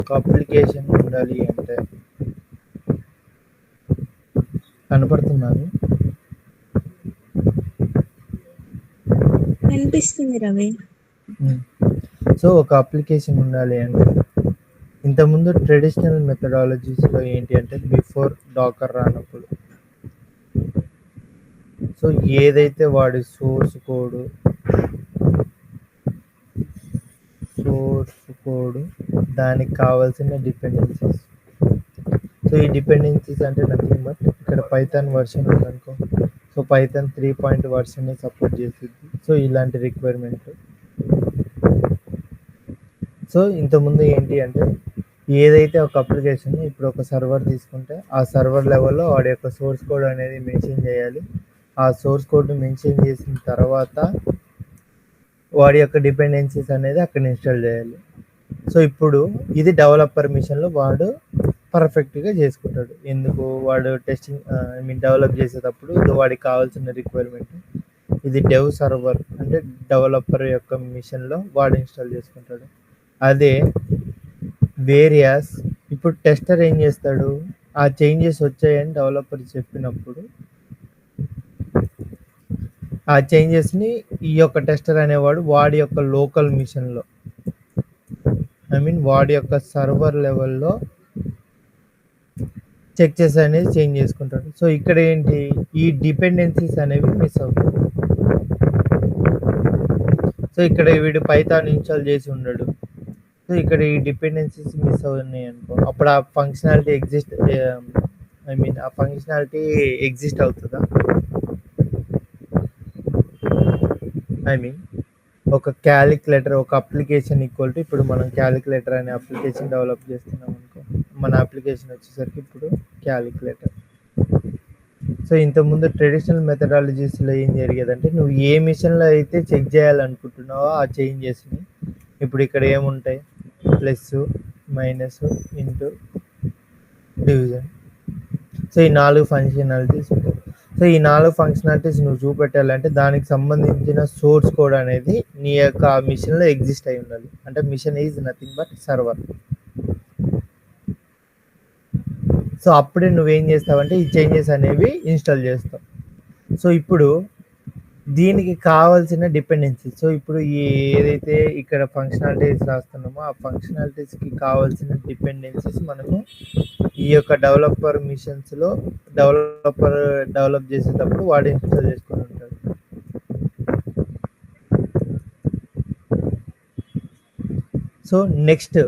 ఒక అప్లికేషన్ ఉండాలి అంటే కనపడుతున్నారు. కనిపిస్తుంది రవి. సో ఒక అప్లికేషన్ ఉండాలి అంటే ఇంతకుముందు ట్రెడిషనల్ మెథడాలజీస్లో ఏంటి అంటే బిఫోర్ డాకర్ రానప్పుడు సో ఏదైతే వాడి సోర్స్ కోడ్ దానికి కావాల్సిన డిపెండెన్సీస్. సో ఈ డిపెండెన్సీస్ అంటే నథింగ్ బట్ ఇక్కడ పైథాన్ వర్షన్ ఉందనుకో, సో పైథాన్ 3 వర్షన్ని సపోర్ట్ చేస్తుంది. సో ఇలాంటి రిక్వైర్మెంట్. సో ఇంతకుముందు ఏంటి అంటే ఏదైతే ఒక అప్లికేషన్ ఇప్పుడు ఒక సర్వర్ తీసుకుంటే ఆ సర్వర్ లెవెల్లో వాడి యొక్క సోర్స్ కోడ్ అనేది మెన్షన్ చేయాలి. ఆ సోర్స్ కోడ్ని మెన్షన్ చేసిన తర్వాత వాడి యొక్క డిపెండెన్సీస్ అనేది అక్కడ ఇన్స్టాల్ చేయాలి. సో ఇప్పుడు ఇది డెవలపర్ మిషన్లో వాడు పర్ఫెక్ట్గా చేసుకుంటాడు. ఎందుకు వాడు టెస్టింగ్ డెవలప్ చేసేటప్పుడు వాడికి కావాల్సిన రిక్వైర్మెంట్ ఇది డెవ్ సర్వర్ అంటే డెవలపర్ యొక్క మిషన్లో వాడు ఇన్స్టాల్ చేసుకుంటాడు. అదే వేరియాస్ ఇప్పుడు టెస్టర్ ఏం చేస్తాడు, ఆ చేంజెస్ వచ్చాయని డెవలపర్ చెప్పినప్పుడు ఆ చేంజెస్ని ఈ యొక్క టెస్టర్ అనేవాడు వాడి యొక్క లోకల్ మిషన్లో వాడి యొక్క సర్వర్ లెవెల్లో చెక్ చేసి అనేది చేంజ్ చేసుకుంటాడు. సో ఇక్కడ ఏంటి, ఈ డిపెండెన్సీస్ అనేవి మిస్ అవుతాయి. సో ఇక్కడ వీడు పైథాన్ ఇన్స్టాల్ చేసి ఉండడు. సో ఇక్కడ ఈ డిపెండెన్సీస్ మిస్ అవుతున్నాయి అనుకో, అప్పుడు ఆ ఫంక్షనాలిటీ ఎగ్జిస్ట్ అవుతుందా? ఒక క్యాలిక్యులేటర్ ఒక అప్లికేషన్ ఈక్వల్ టు ఇప్పుడు మనం క్యాలిక్యులేటర్ అనే అప్లికేషన్ డెవలప్ చేస్తున్నాం అనుకో, మన అప్లికేషన్ వచ్చేసరికి ఇప్పుడు క్యాలిక్యులేటర్. సో ఇంతకుముందు ట్రెడిషనల్ మెథడాలజీస్లో ఏం జరిగేదంటే నువ్వు ఏ మిషన్లో అయితే చెక్ చేయాలనుకుంటున్నావో ఆ చేంజెస్ని ఇప్పుడు ఇక్కడ ఏముంటాయి, plus minus into division. So ఈ 4 ఫంక్షనాలిటీస్ ఉంటాయి. సో ఈ 4 ఫంక్షనాలిటీస్ నువ్వు చూపెట్టాలంటే దానికి సంబంధించిన సోర్స్ కోడ్ అనేది నీ యొక్క మిషన్లో ఎగ్జిస్ట్ అయి ఉండాలి. అంటే machine is nothing but server. So అప్పుడే నువ్వేం చేస్తావంటే ఈ చేంజెస్ అనేవి ఇన్స్టాల్ చేస్తావు. సో ఇప్పుడు దీనికి కావాల్సిన డిపెండెన్సీస్, సో ఇప్పుడు ఏదైతే ఇక్కడ ఫంక్షనాలిటీస్ రాస్తున్నామో ఆ ఫంక్షనాలిటీస్కి కావాల్సిన డిపెండెన్సీస్ మనము ఈ యొక్క డెవలపర్ మిషన్స్లో డెవలప్ చేసేటప్పుడు వాడు ఇన్స్టాల్ చేసుకుని ఉంటాడు. సో నెక్స్ట్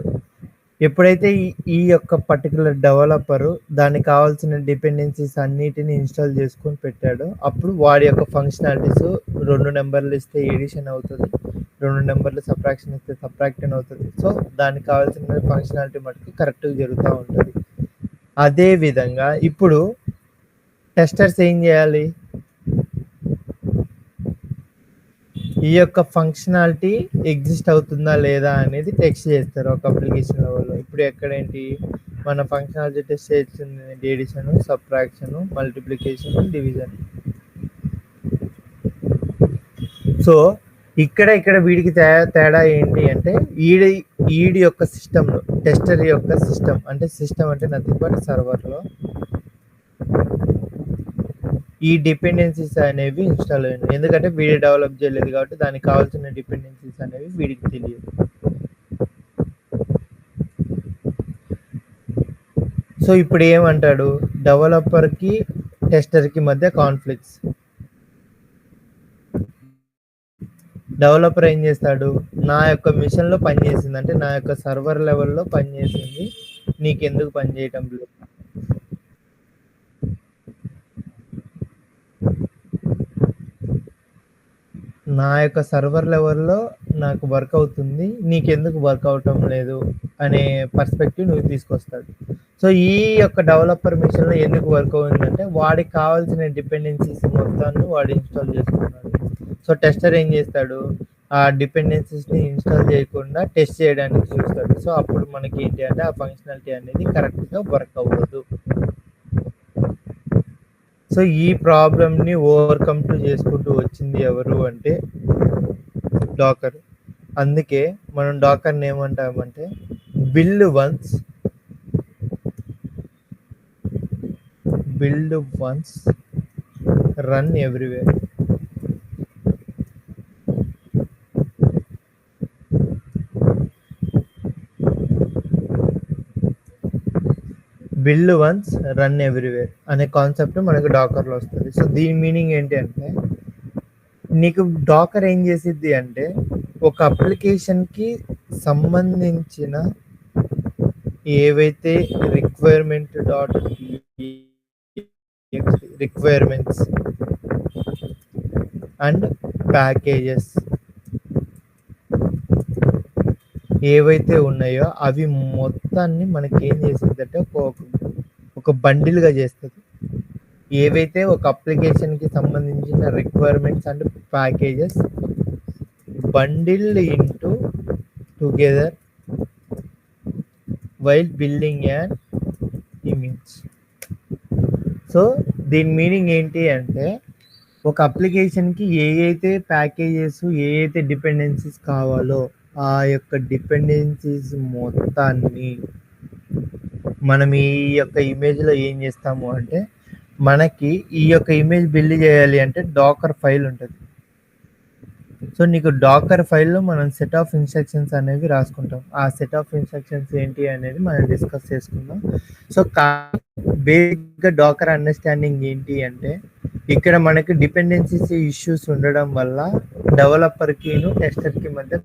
ఎప్పుడైతే ఈ యొక్క పర్టికులర్ డెవలపరు దానికి కావాల్సిన డిపెండెన్సీస్ అన్నిటిని ఇన్స్టాల్ చేసుకొని పెట్టాడో అప్పుడు వాడి యొక్క ఫంక్షనాలిటీస్ 2 నెంబర్లు ఇస్తే ఎడిషన్ అవుతుంది, 2 నెంబర్లు సబ్ట్రాక్షన్ ఇస్తే సబ్ట్రాక్షన్ అవుతుంది. సో దానికి కావాల్సిన ఫంక్షనాలిటీ మటుకు కరెక్ట్గా జరుగుతూ ఉంటుంది. అదే విధంగా ఇప్పుడు టెస్టర్స్ ఏం చేయాలి, ఈ యొక్క ఫంక్షనాలిటీ ఎగ్జిస్ట్ అవుతుందా లేదా అనేది టెస్ట్ చేస్తారు ఒక అప్లికేషన్ లెవెల్లో. ఇప్పుడు ఎక్కడేంటి మన ఫంక్షనాలిటీ టెస్ట్ చేస్తుంది addition, subtraction, multiplication, division. So ఇక్కడ వీడికి తేడా ఏంటి అంటే ఈడి యొక్క సిస్టంలో టెస్టర్ యొక్క సిస్టమ్ అంటే నథింగ్ బట్ సర్వర్లో ఈ డిపెండెన్సీస్ అనేవి ఇన్స్టాల్ అయ్యాయి. ఎందుకంటే వీడియో డెవలప్ చేయలేదు కాబట్టి దానికి కావాల్సిన డిపెండెన్సీస్ అనేవి వీడికి తెలియదు. సో ఇప్పుడు ఏమంటాడు, డెవలపర్కి టెస్టర్కి మధ్య కాన్ఫ్లిక్ట్స్. డెవలపర్ ఏం చేస్తాడు, నా యొక్క మిషన్లో పనిచేసింది అంటే నా యొక్క సర్వర్ లెవెల్లో పనిచేసింది, నీకెందుకు పనిచేయటం లేదు? నా యొక్క సర్వర్ లెవెల్లో నాకు వర్క్ అవుతుంది, నీకెందుకు వర్క్ అవటం లేదు అనే పర్స్పెక్టివ్ నువ్వు తీసుకొస్తాడు. సో ఈ యొక్క డెవలపర్ మిషన్లో ఎందుకు వర్క్ అవుతుందంటే వాడికి కావాల్సిన డిపెండెన్సీస్ మొత్తాన్ని వాడు ఇన్స్టాల్ చేసుకున్నాడు. సో టెస్టర్ ఏం చేస్తాడు, ఆ డిపెండెన్సీస్ని ఇన్స్టాల్ చేయకుండా టెస్ట్ చేయడానికి చూస్తాడు. సో అప్పుడు మనకి ఏంటి అంటే ఆ ఫంక్షనాలిటీ అనేది కరెక్ట్గా వర్క్ అవ్వదు. సో ఈ ప్రాబ్లమ్ని ఓవర్కమ్ చేసుకుంటూ వచ్చింది ఎవరు అంటే డాకర్. అందుకే మనం డాకర్ని ఏమంటామంటే build once run everywhere. Build once run everywhere అనే కాన్సెప్ట్ మనకు డాకర్లో వస్తుంది. సో దీని మీనింగ్ ఏంటి అంటే, నీకు డాకర్ ఏం చేసిద్ది అంటే, ఒక అప్లికేషన్కి సంబంధించిన ఏవైతే రిక్వైర్మెంట్స్ అండ్ ప్యాకేజెస్ ఏవైతే ఉన్నాయో అవి మొత్తాన్ని మనకి ఏం చేసిందంటే ఒక బండిల్గా చేస్తుంది. ఏవైతే ఒక అప్లికేషన్కి సంబంధించిన requirements and packages bundled into together while building an image. So దీని మీనింగ్ ఏంటి అంటే, ఒక అప్లికేషన్కి ఏ అయితే ప్యాకేజెస్, ఏ అయితే డిపెండెన్సీస్ కావాలో ఆ యొక్క డిపెండెన్సీస్ మొత్తాన్ని మనం ఈ యొక్క ఇమేజ్లో ఏం చేస్తాము అంటే, మనకి ఈ యొక్క ఇమేజ్ బిల్డ్ చేయాలి అంటే డాకర్ ఫైల్ ఉంటుంది. సో నీకు డాకర్ ఫైల్లో మనం సెట్ ఆఫ్ ఇన్స్ట్రక్షన్స్ అనేవి రాసుకుంటాం. ఆ సెట్ ఆఫ్ ఇన్స్ట్రక్షన్స్ ఏంటి అనేది మనం డిస్కస్ చేసుకుందాం. సో బేసిక్గా డాకర్ అండర్స్టాండింగ్ ఏంటి అంటే, ఇక్కడ మనకి డిపెండెన్సీస్ ఇష్యూస్ ఉండడం వల్ల డెవలపర్కి టెస్టర్కి మధ్య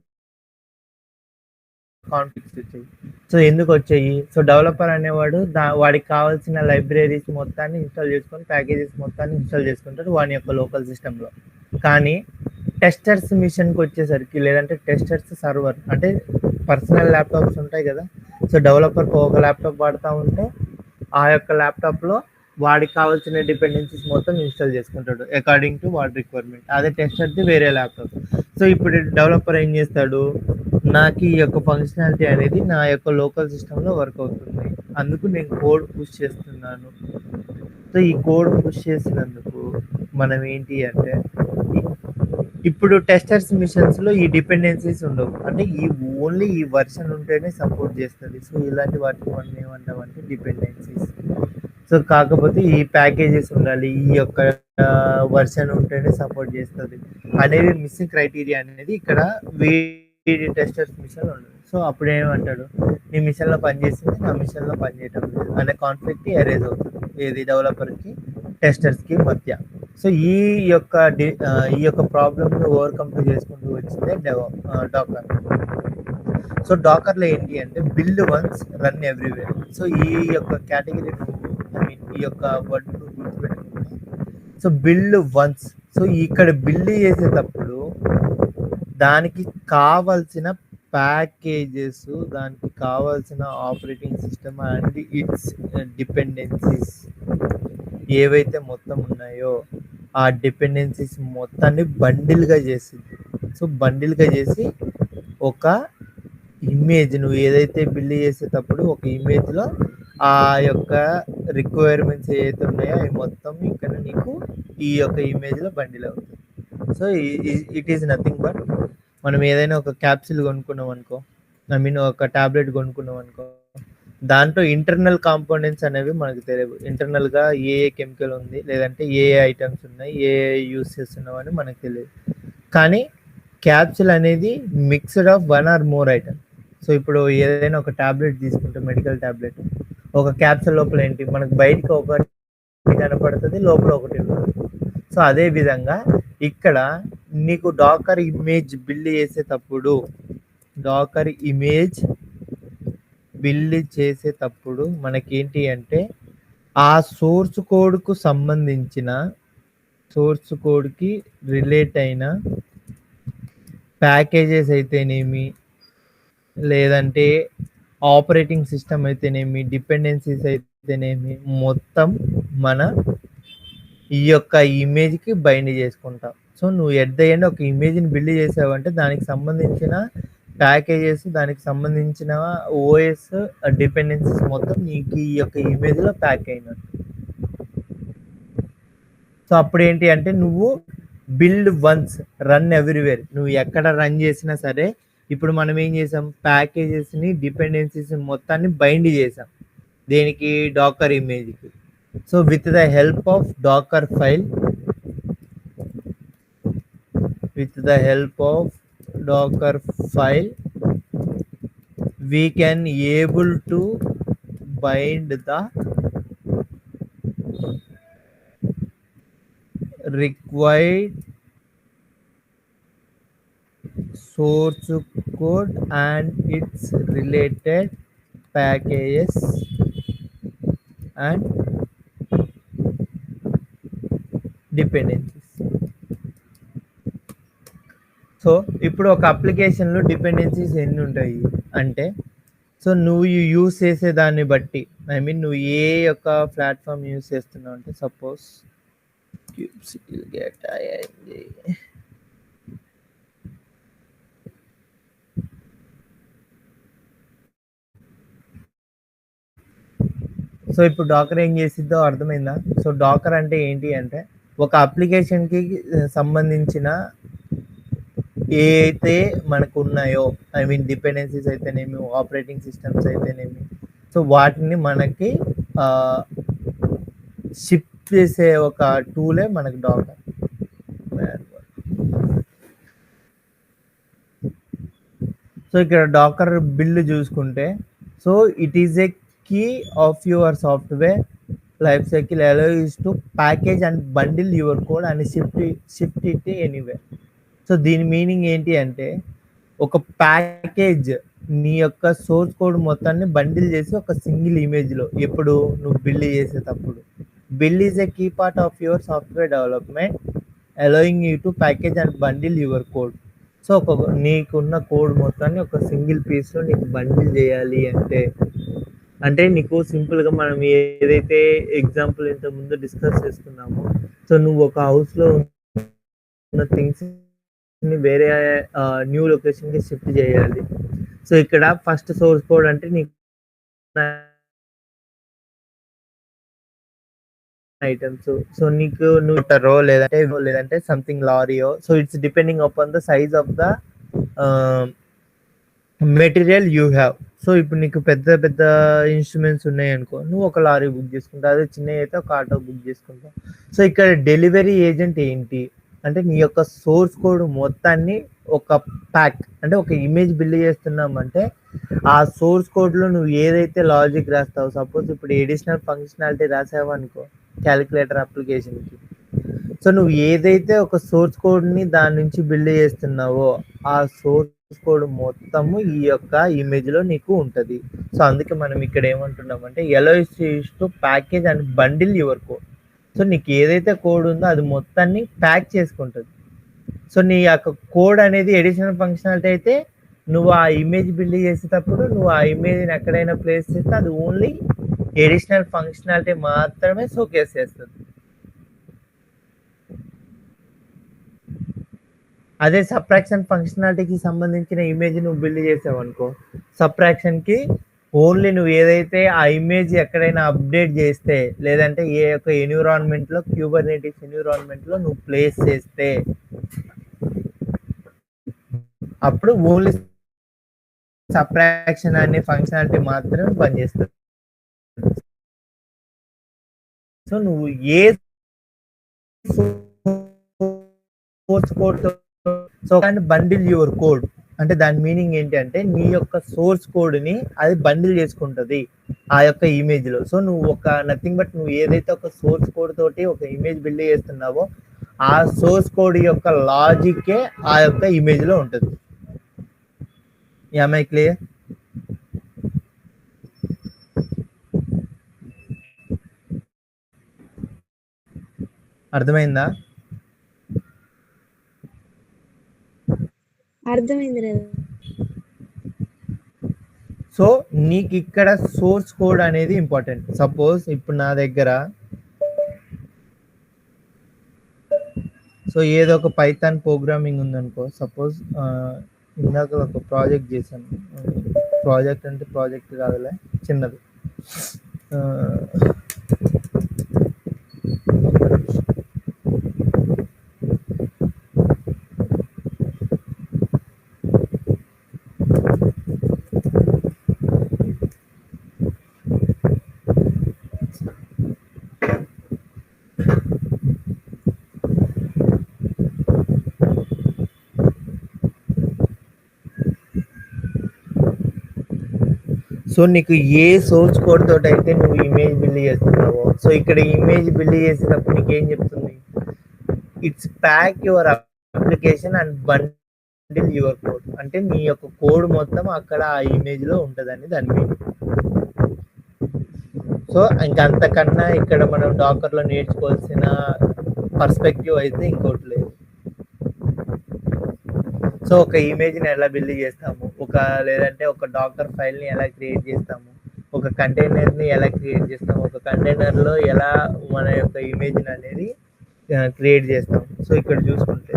కాన్ఫ్లిక్ట్స్ వచ్చాయి. సో ఎందుకు వచ్చాయి? సో డెవలపర్ అనేవాడు వాడికి కావాల్సిన లైబ్రరీస్ మొత్తాన్ని ఇన్స్టాల్ చేసుకొని, ప్యాకేజెస్ మొత్తాన్ని ఇన్స్టాల్ చేసుకుంటాడు వాని యొక్క లోకల్ సిస్టంలో. కానీ టెస్టర్స్ మిషన్కి వచ్చేసరికి, లేదంటే టెస్టర్స్ సర్వర్ అంటే పర్సనల్ ల్యాప్టాప్స్ ఉంటాయి కదా. సో డెవలపర్కి ఒక ల్యాప్టాప్ వాడుతూ ఉంటే ఆ యొక్క ల్యాప్టాప్లో వాడికి కావాల్సిన డిపెండెన్సీస్ మొత్తం ఇన్స్టాల్ చేసుకుంటాడు అకార్డింగ్ టు వాడి రిక్వైర్మెంట్. అదే టెస్టర్ది వేరే ల్యాప్టాప్. సో ఇప్పుడు డెవలపర్ ఏం చేస్తాడు, నాకు ఈ యొక్క ఫంక్షనాలిటీ అనేది నా యొక్క లోకల్ సిస్టంలో వర్క్ అవుతుంది, అందుకు నేను కోడ్ పుష్ చేస్తున్నాను. సో ఈ కోడ్ పుష్ చేసినందుకు మనం ఏంటి అంటే, ఇప్పుడు టెస్టర్స్ మిషన్స్లో ఈ డిపెండెన్సీస్ ఉండవు, అంటే ఓన్లీ ఈ వర్షన్ ఉంటేనే సపోర్ట్ చేస్తుంది. సో ఇలాంటి వాటిని మనం ఏమంటామంటే డిపెండెన్సీస్. సో కాకపోతే ఈ ప్యాకేజెస్ ఉండాలి, ఈ యొక్క వర్షన్ ఉంటేనే సపోర్ట్ చేస్తుంది అనేది మిస్సింగ్ క్రైటీరియా అనేది ఇక్కడ వీడి టెస్టర్స్ మిషన్లో ఉండదు. సో అప్పుడు ఏమంటాడు, నీ మిషన్లో పనిచేస్తుంది, నా మిషన్లో పనిచేయటం లేదు అనే కాన్ఫ్లిక్ట్ ఎరేజ్ అవుతుంది ఏది డెవలపర్కి టెస్టర్స్కి మధ్య. సో ఈ యొక్క ప్రాబ్లమ్ని ఓవర్కమ్ చేసుకుంటూ వచ్చిందే డాకర్. సో డాకర్లో ఏంటి అంటే, build once run everywhere. So ఈ యొక్క కేటగిరీ ఈ యొక్క వర్డ్ గుర్తుపెట్టుకుంటాం. సో బిల్డ్ వన్స్, సో ఇక్కడ బిల్డ్ చేసేటప్పుడు దానికి కావాల్సిన ప్యాకేజెస్, దానికి కావాల్సిన operating system and its dependencies ఏవైతే మొత్తం ఉన్నాయో ఆ డిపెండెన్సీస్ మొత్తాన్ని బండిల్గా చేసింది. సో బండిల్గా చేసి ఒక ఇమేజ్, నువ్వు ఏదైతే బిల్డ్ చేసేటప్పుడు ఒక ఇమేజ్లో ఆ యొక్క రిక్వైర్మెంట్స్ ఏవైతే ఉన్నాయో అవి మొత్తం ఇక్కడ నీకు ఈ యొక్క ఇమేజ్లో బండిల్ అవుతుంది. So it is nothing but, మనం ఏదైనా ఒక క్యాప్సిల్ కొనుక్కున్నాం అనుకో, ఒక ట్యాబ్లెట్ కొనుక్కున్నాం అనుకో, దాంట్లో ఇంటర్నల్ కాంపోనెంట్స్ అనేవి మనకు తెలియవు. ఇంటర్నల్గా ఏ కెమికల్ ఉంది, లేదంటే ఏ ఐటమ్స్ ఉన్నాయి, ఏ యూస్ చేస్తున్నావు అని మనకు తెలియదు. కానీ క్యాప్సిల్ అనేది mixed of one or more item. So ఇప్పుడు ఏదైనా ఒక ట్యాబ్లెట్ తీసుకుంటే, మెడికల్ ట్యాబ్లెట్, ఒక క్యాప్సిల్ లోపల ఏంటి, మనకు బయటకు ఒకటి కనపడుతుంది, లోపల ఒకటి ఉంటుంది. సో అదే విధంగా ఇక్కడ నీకు డాకర్ ఇమేజ్ బిల్డ్ చేసేటప్పుడు మనకేంటి అంటే, ఆ సోర్స్ కోడ్కి రిలేట్ అయిన ప్యాకేజెస్ అయితేనేమి, లేదంటే ఆపరేటింగ్ సిస్టమ్ అయితేనేమి, డిపెండెన్సీస్ అయితేనేమి, మొత్తం మన ఈ యొక్క ఇమేజ్కి బైండ్ చేసుకుంటాం. సో నువ్వు ఎట్ ద ఎండ్ ఒక ఇమేజ్ని బిల్డ్ చేసావంటే దానికి సంబంధించిన ప్యాకేజెస్, దానికి సంబంధించిన ఓఎస్ డిపెండెన్సీస్ మొత్తం నీకు ఈ యొక్క ఇమేజ్లో ప్యాక్ అయినట్టు. సో అప్పుడు ఏంటి అంటే, నువ్వు బిల్డ్ వన్స్ రన్ ఎవ్రీవేర్, నువ్వు ఎక్కడ రన్ చేసినా సరే ఇప్పుడు మనం ఏం చేసాం, ప్యాకేజెస్ని డిపెండెన్సీస్ మొత్తాన్ని బైండ్ చేసాం దేనికి, డాకర్ ఇమేజ్కి. So with the help of Docker file, with the help of docker file we can able to bind the required source code and its related packages and dependencies. So ఇప్పుడు ఒక అప్లికేషన్లో dependencies ఎన్ని ఉంటాయి అంటే, so నువ్వు use చేసే దాన్ని బట్టి, ఐ మీన్ నువ్వు ఏ యొక్క ప్లాట్ఫామ్ యూస్ చేస్తున్నావు అంటే, suppose kubectl get ing. So ఇప్పుడు డాకర్ ఏం చేసిద్దో అర్థమైందా? సో డాకర్ అంటే ఏంటి అంటే, ఒక అప్లికేషన్కి సంబంధించిన ఏ అయితే మనకు ఉన్నాయో, ఐ మీన్ డిపెండెన్సీస్ అయితేనేమి, ఆపరేటింగ్ సిస్టమ్స్ అయితేనేమి, సో వాటిని మనకి షిప్ చేసే ఒక టూలే మనకి డాకర్. సో ఇక్కడ డాకర్ బిల్డ్ చూసుకుంటే, so it is a key of your software life cycle allows to package and bundle your code and shift it anywhere. So దీని మీనింగ్ ఏంటి అంటే, ఒక ప్యాకేజ్ నీ యొక్క సోర్స్ కోడ్ మొత్తాన్ని బండిల్ చేసి ఒక సింగిల్ ఇమేజ్లో ఎప్పుడు నువ్వు బిల్డ్ చేసేటప్పుడు, build is a key part of your software development allowing you to package and bundle your code. So ఒక నీకున్న కోడ్ మొత్తాన్ని ఒక సింగిల్ పీస్లో నీకు బండిల్ చేయాలి అంటే నీకు సింపుల్గా మనం ఏదైతే ఎగ్జాంపుల్ ఇంతకుముందు డిస్కస్ చేస్తున్నామో, సో నువ్వు ఒక హౌస్లో ఉన్న థింగ్స్ వేరే న్యూ లొకేషన్కి షిఫ్ట్ చేయాలి. సో ఇక్కడ ఫస్ట్ సోర్స్ కోడ్ అంటే నీకు ఐటమ్స్, సో నీకు నువ్వు లేదంటే సంథింగ్ లారీయో, so it's depending upon the size of the material you have. So ఇప్పుడు నీకు పెద్ద పెద్ద ఇన్స్ట్రుమెంట్స్ ఉన్నాయి అనుకో, నువ్వు ఒక లారీ బుక్ చేసుకుంటావు, అదే చిన్నవి అయితే ఒక ఆటో బుక్ చేసుకుంటావు. సో ఇక్కడ డెలివరీ ఏజెంట్ ఏంటి అంటే, నీ యొక్క సోర్స్ కోడ్ మొత్తాన్ని ఒక ప్యాక్ అంటే ఒక ఇమేజ్ బిల్డ్ చేస్తున్నామంటే, ఆ సోర్స్ కోడ్లో నువ్వు ఏదైతే లాజిక్ రాస్తావు, సపోజ్ ఇప్పుడు ఎడిషనల్ ఫంక్షనాలిటీ రాసావు అనుకో క్యాలిక్యులేటర్ అప్లికేషన్కి, సో నువ్వు ఏదైతే ఒక సోర్స్ కోడ్ని దాని నుంచి బిల్డ్ చేస్తున్నావో ఆ సోర్స్ కోడ్ మొత్తము ఈ యొక్క ఇమేజ్లో నీకు ఉంటుంది. సో అందుకే మనం ఇక్కడ ఏమంటున్నామంటే allows you to package and bundle your code. So నీకు ఏదైతే కోడ్ ఉందో అది మొత్తాన్ని ప్యాక్ చేసుకుంటుంది. సో నీ యొక్క కోడ్ అనేది ఎడిషనల్ ఫంక్షనాలిటీ అయితే, నువ్వు ఆ ఇమేజ్ బిల్డ్ చేసేటప్పుడు నువ్వు ఆ ఇమేజ్ని ఎక్కడైనా ప్లేస్ చేస్తే అది ఓన్లీ ఎడిషనల్ ఫంక్షనాలిటీ మాత్రమే షోకేస్ చేస్తుంది. అదే సబ్ట్రాక్షన్ ఫంక్షనాలిటీకి సంబంధించిన ఇమేజ్ నువ్వు బిల్డ్ చేసావు అనుకో, సబ్ట్రాక్షన్కి ఓన్లీ నువ్వు ఏదైతే ఆ ఇమేజ్ ఎక్కడైనా అప్డేట్ చేస్తే, లేదంటే ఏ యొక్క ఎన్విరాన్మెంట్లో క్యూబర్నెటిక్స్ ఎన్విరాన్మెంట్లో నువ్వు ప్లేస్ చేస్తే అప్పుడు ఓన్లీ సబ్ట్రాక్షన్ అనే ఫంక్షనాలిటీ మాత్రమే పనిచేస్తుంది. సో నువ్వు ఏ source code, so and bundle your code అంటే దాని మీనింగ్ ఏంటి అంటే, నీ యొక్క సోర్స్ కోడ్ని అది బండిల్ చేసుకుంటుంది ఆ యొక్క ఇమేజ్లో. సో నువ్వు ఒక నథింగ్ బట్ నువ్వు ఏదైతే ఒక సోర్స్ కోడ్ తోటి ఒక ఇమేజ్ బిల్డ్ చేస్తున్నావో ఆ సోర్స్ కోడ్ యొక్క లాజిక్కే ఆ యొక్క ఇమేజ్లో ఉంటుంది. Am I clear? అర్థమైందా? అర్థమైంది. సో నీకు ఇక్కడ సోర్స్ కోడ్ అనేది ఇంపార్టెంట్. సపోజ్ ఇప్పుడు నా దగ్గర సో ఏదో ఒక పైథాన్ ప్రోగ్రామింగ్ ఉందనుకో, సపోజ్ ఇందాక ఒక ప్రాజెక్ట్ చేశాను, ప్రాజెక్ట్ అంటే ప్రాజెక్ట్ కాదులే, చిన్నది. సో నీకు ఏ సోర్స్ కోడ్ తోటి అయితే నువ్వు ఇమేజ్ బిల్డ్ చేస్తున్నావో, సో ఇక్కడ ఇమేజ్ బిల్డ్ చేసేటప్పుడు నీకు ఏం చెప్తుంది, it's pack your application and bundle your code, అంటే నీ యొక్క కోడ్ మొత్తం అక్కడ ఆ ఇమేజ్ లో ఉంటుందని దాని మీనింగ్. సో ఇంకంతకన్నా ఇక్కడ మనం డాకర్ లో నేర్చుకోవాల్సిన పర్స్పెక్టివ్ అయితే ఇంకోటి లేదు. సో ఒక ఇమేజ్ని ఎలా బిల్డ్ చేస్తాము, లేదంటే ఒక డాకర్ ఫైల్ని ఎలా క్రియేట్ చేస్తాము, ఒక కంటైనర్ని ఎలా క్రియేట్ చేస్తాము, ఒక కంటైనర్లో ఎలా మన యొక్క ఇమేజ్ని అనేది క్రియేట్ చేస్తాము. సో ఇక్కడ చూసుకుంటే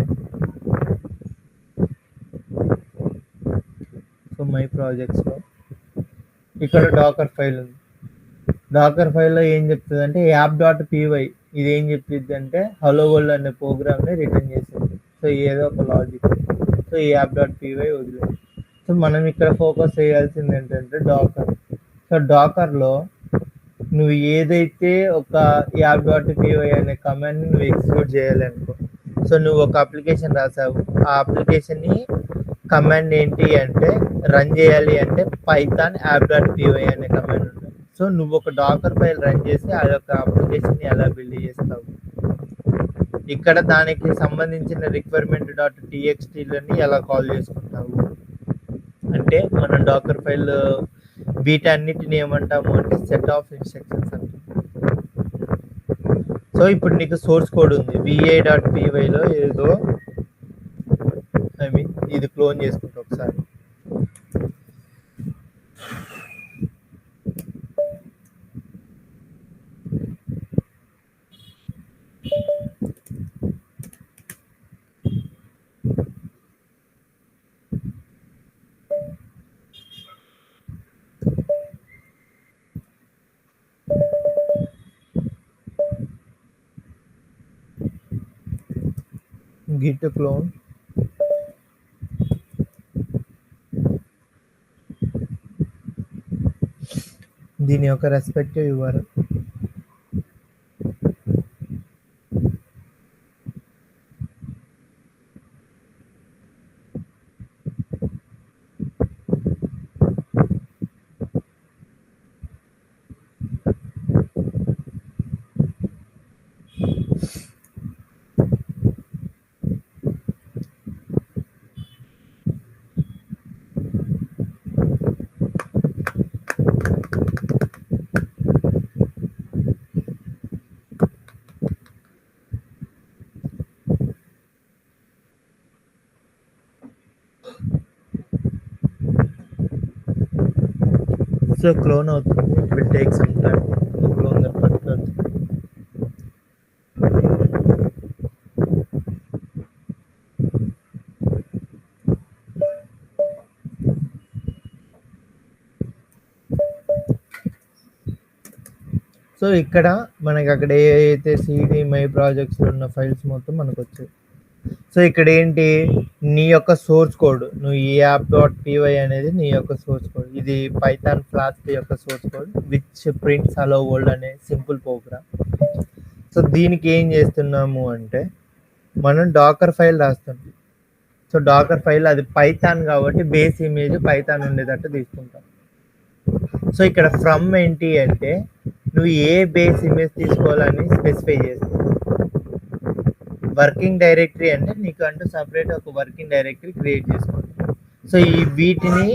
సో మై ప్రాజెక్ట్స్లో ఇక్కడ డాకర్ ఫైల్ ఉంది. డాకర్ ఫైల్లో ఏం చెప్తుంది అంటే యాప్.py, ఇది ఏం చెప్తుంది అంటే హలో వరల్డ్ అనే ప్రోగ్రామ్ని రిటర్న్ చేసింది. సో ఏదో ఒక లాజిక్. సో ఈ యాప్.py వదిలేదు. సో మనం ఇక్కడ ఫోకస్ చేయాల్సింది ఏంటంటే డాకర్. సో డాకర్లో నువ్వు ఏదైతే ఒక యాప్.py అనే కమాండ్ని నువ్వు ఎగ్జిక్యూట్ చేయాలి అనుకో, సో నువ్వు ఒక అప్లికేషన్ రాసావు, ఆ అప్లికేషన్ని కమాండ్ ఏంటి అంటే రన్ చేయాలి అంటే పైథాన్ యాప్.py అనే కమాండ్ ఉంటుంది. సో నువ్వు ఒక డాకర్ ఫైల్ రన్ చేసి ఆ యొక్క అప్లికేషన్ని ఎలా బిల్డ్ చేస్తావు, ఇక్కడ దానికి సంబంధించిన రిక్వైర్మెంట్.txt ఎలా కాల్ చేసుకుంటావు అంటే మనం డాకర్ ఫైల్ వీటన్నిటిని ఏమంటాము అంటే సెట్ ఆఫ్ ఇన్స్ట్రక్షన్స్ అంటాం. సో ఇప్పుడు నీకు సోర్స్ కోడ్ ఉంది vi.pyలో ఏదో, ఇది క్లోన్ చేసుకుంటా ఒకసారి. git clone దీని యొక్క రెస్పెక్టివ్ URL. సో క్లోన్ అవుతుంది, it will take some time to clone that particular. So ఇక్కడ మనకి అక్కడ ఏదైతే సిడి మై ప్రాజెక్ట్స్లో ఉన్న ఫైల్స్ మొత్తం మనకు వచ్చాయి. సో ఇక్కడ ఏంటి, నీ యొక్క సోర్స్ కోడ్, నువ్వు ఈ యాప్.py అనేది నీ యొక్క సోర్స్ కోడ్, ఇది పైథాన్ ఫ్లాస్క్ యొక్క source code which prints hello world అనే సింపుల్ ప్రోగ్రామ్. సో దీనికి ఏం చేస్తున్నాము అంటే మనం డాకర్ ఫైల్ రాస్తున్నాం. సో డాకర్ ఫైల్ అది పైథాన్ కాబట్టి బేస్ ఇమేజ్ పైథాన్ ఉండేటట్టు తీసుకుంటాం. సో ఇక్కడ ఫ్రమ్ ఏంటి అంటే నువ్వు ఏ బేస్ ఇమేజ్ తీసుకోవాలని స్పెసిఫై చేస్తావు. వర్కింగ్ డైరెక్టరీ అంటే నీకు అంటూ సపరేట్ ఒక వర్కింగ్ డైరెక్టరీ క్రియేట్ చేసుకోవాలి. సో వీటిని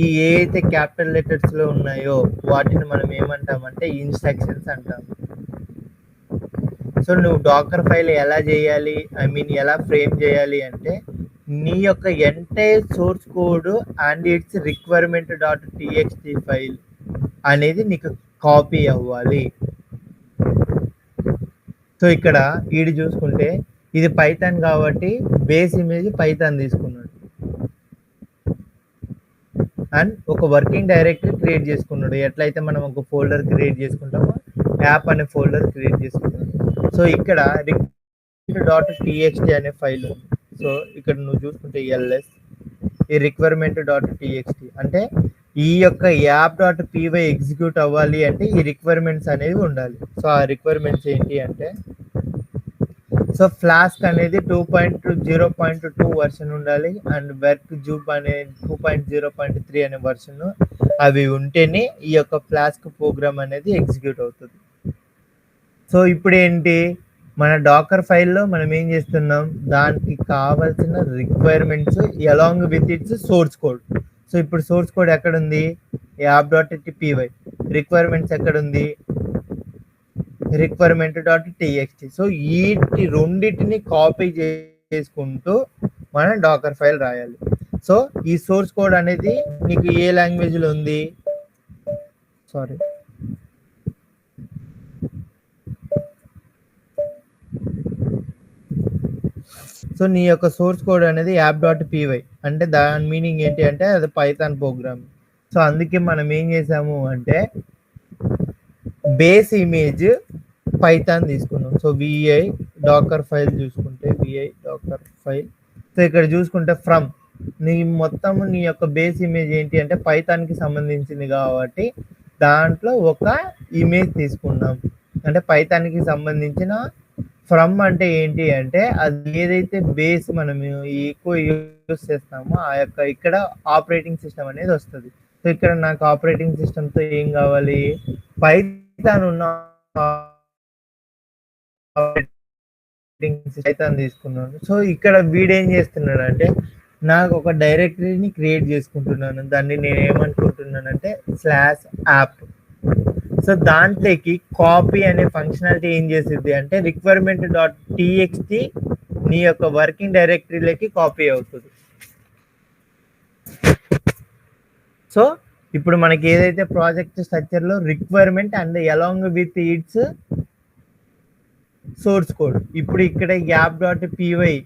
ఏ అయితే క్యాపిటల్ లెటర్స్లో ఉన్నాయో వాటిని మనం ఏమంటామంటే ఇన్స్ట్రక్షన్స్ అంటాం. సో నువ్వు డాకర్ ఫైల్ ఎలా చేయాలి, ఎలా ఫ్రేమ్ చేయాలి అంటే నీ యొక్క entire source code and its రిక్వైర్మెంట్.txt ఫైల్ అనేది నీకు కాపీ అవ్వాలి. సో ఇక్కడ ఈడు చూసుకుంటే ఇది పైథాన్ కాబట్టి బేస్ ఇమేజ్ పైథాన్ తీసుకున్నాడు అండ్ ఒక వర్కింగ్ డైరెక్టరీ క్రియేట్ చేసుకున్నాడు. ఎట్లయితే మనం ఒక ఫోల్డర్ క్రియేట్ చేసుకుంటామో యాప్ అనే ఫోల్డర్ క్రియేట్ చేసుకున్నాడు. సో ఇక్కడ రిక్వైర్మెంట్.txt అనే ఫైల్ ఉంది. సో ఇక్కడ నువ్వు చూసుకుంటే ఎల్ఎస్ ఈ రిక్వైర్మెంట్.txt అంటే ఈ యొక్క యాప్.py ఎగ్జిక్యూట్ అవ్వాలి అంటే ఈ రిక్వైర్మెంట్స్ అనేవి ఉండాలి. సో ఆ రిక్వైర్మెంట్స్ ఏంటి అంటే సో ఫ్లాస్క్ అనేది 2.0.2 వర్షన్ ఉండాలి అండ్ వెర్క్ జూప్ అనే 2.0.3 అనే వర్షన్ అవి ఉంటేనే ఈ యొక్క ఫ్లాస్క్ ప్రోగ్రామ్ అనేది ఎగ్జిక్యూట్ అవుతుంది. సో ఇప్పుడేంటి, మన డాకర్ ఫైల్‌లో మనం ఏం చేస్తున్నాం, దానికి కావాల్సిన requirements along with its source code. So ఇప్పుడు సోర్స్ కోడ్ ఎక్కడుంది, యాప్.py. రిక్వైర్మెంట్స్ ఎక్కడుంది, requirement.txt. సో ఈ రెండిటిని కాపీ చేసుకుంటూ మనం డాకర్ ఫైల్ రాయాలి. సో ఈ సోర్స్ కోడ్ అనేది నీకు ఏ లాంగ్వేజ్లో ఉంది, సారీ సో నీ యొక్క సోర్స్ కోడ్ అనేది యాప్.py అంటే దాని మీనింగ్ ఏంటి అంటే అది పైథాన్ ప్రోగ్రామ్. సో అందుకే మనం ఏం చేసాము అంటే బేస్ ఇమేజ్ పైథాన్ తీసుకున్నాం. సో విఐ డాకర్ ఫైల్ చూసుకుంటే విఐ డాకర్ ఫైల్, సో ఇక్కడ చూసుకుంటే ఫ్రమ్ నీ యొక్క బేస్ ఇమేజ్ ఏంటి అంటే పైథాన్కి సంబంధించింది కాబట్టి దాంట్లో ఒక ఇమేజ్ తీసుకున్నాం. అంటే పైథాన్కి సంబంధించిన ఫ్రమ్ అంటే ఏంటి అంటే అది ఏదైతే బేస్ మనం ఎక్కువ యూజ్ చేస్తామో ఆ యొక్క ఇక్కడ ఆపరేటింగ్ సిస్టమ్ అనేది వస్తుంది. సో ఇక్కడ నాకు ఆపరేటింగ్ సిస్టమ్తో ఏం కావాలి, పైథాన్ ఉన్న పైథాన్ తీసుకున్నాను. సో ఇక్కడ వీడేం చేస్తున్నాడు అంటే నాకు ఒక డైరెక్టరీని క్రియేట్ చేసుకుంటున్నాను. దాన్ని నేను ఏమనుకుంటున్నానంటే /యాప్. సో దాంట్లోకి కాపీ అనే ఫంక్షనాలిటీ ఏం చేసిద్ది అంటే requirement.txt నీ యొక్క వర్కింగ్ డైరెక్టరీలోకి కాపీ అవుతుంది. సో ఇప్పుడు మనకి ఏదైతే ప్రాజెక్ట్ స్ట్రక్చర్లో requirement and along with its source code, ఇప్పుడు ఇక్కడ యాప్.py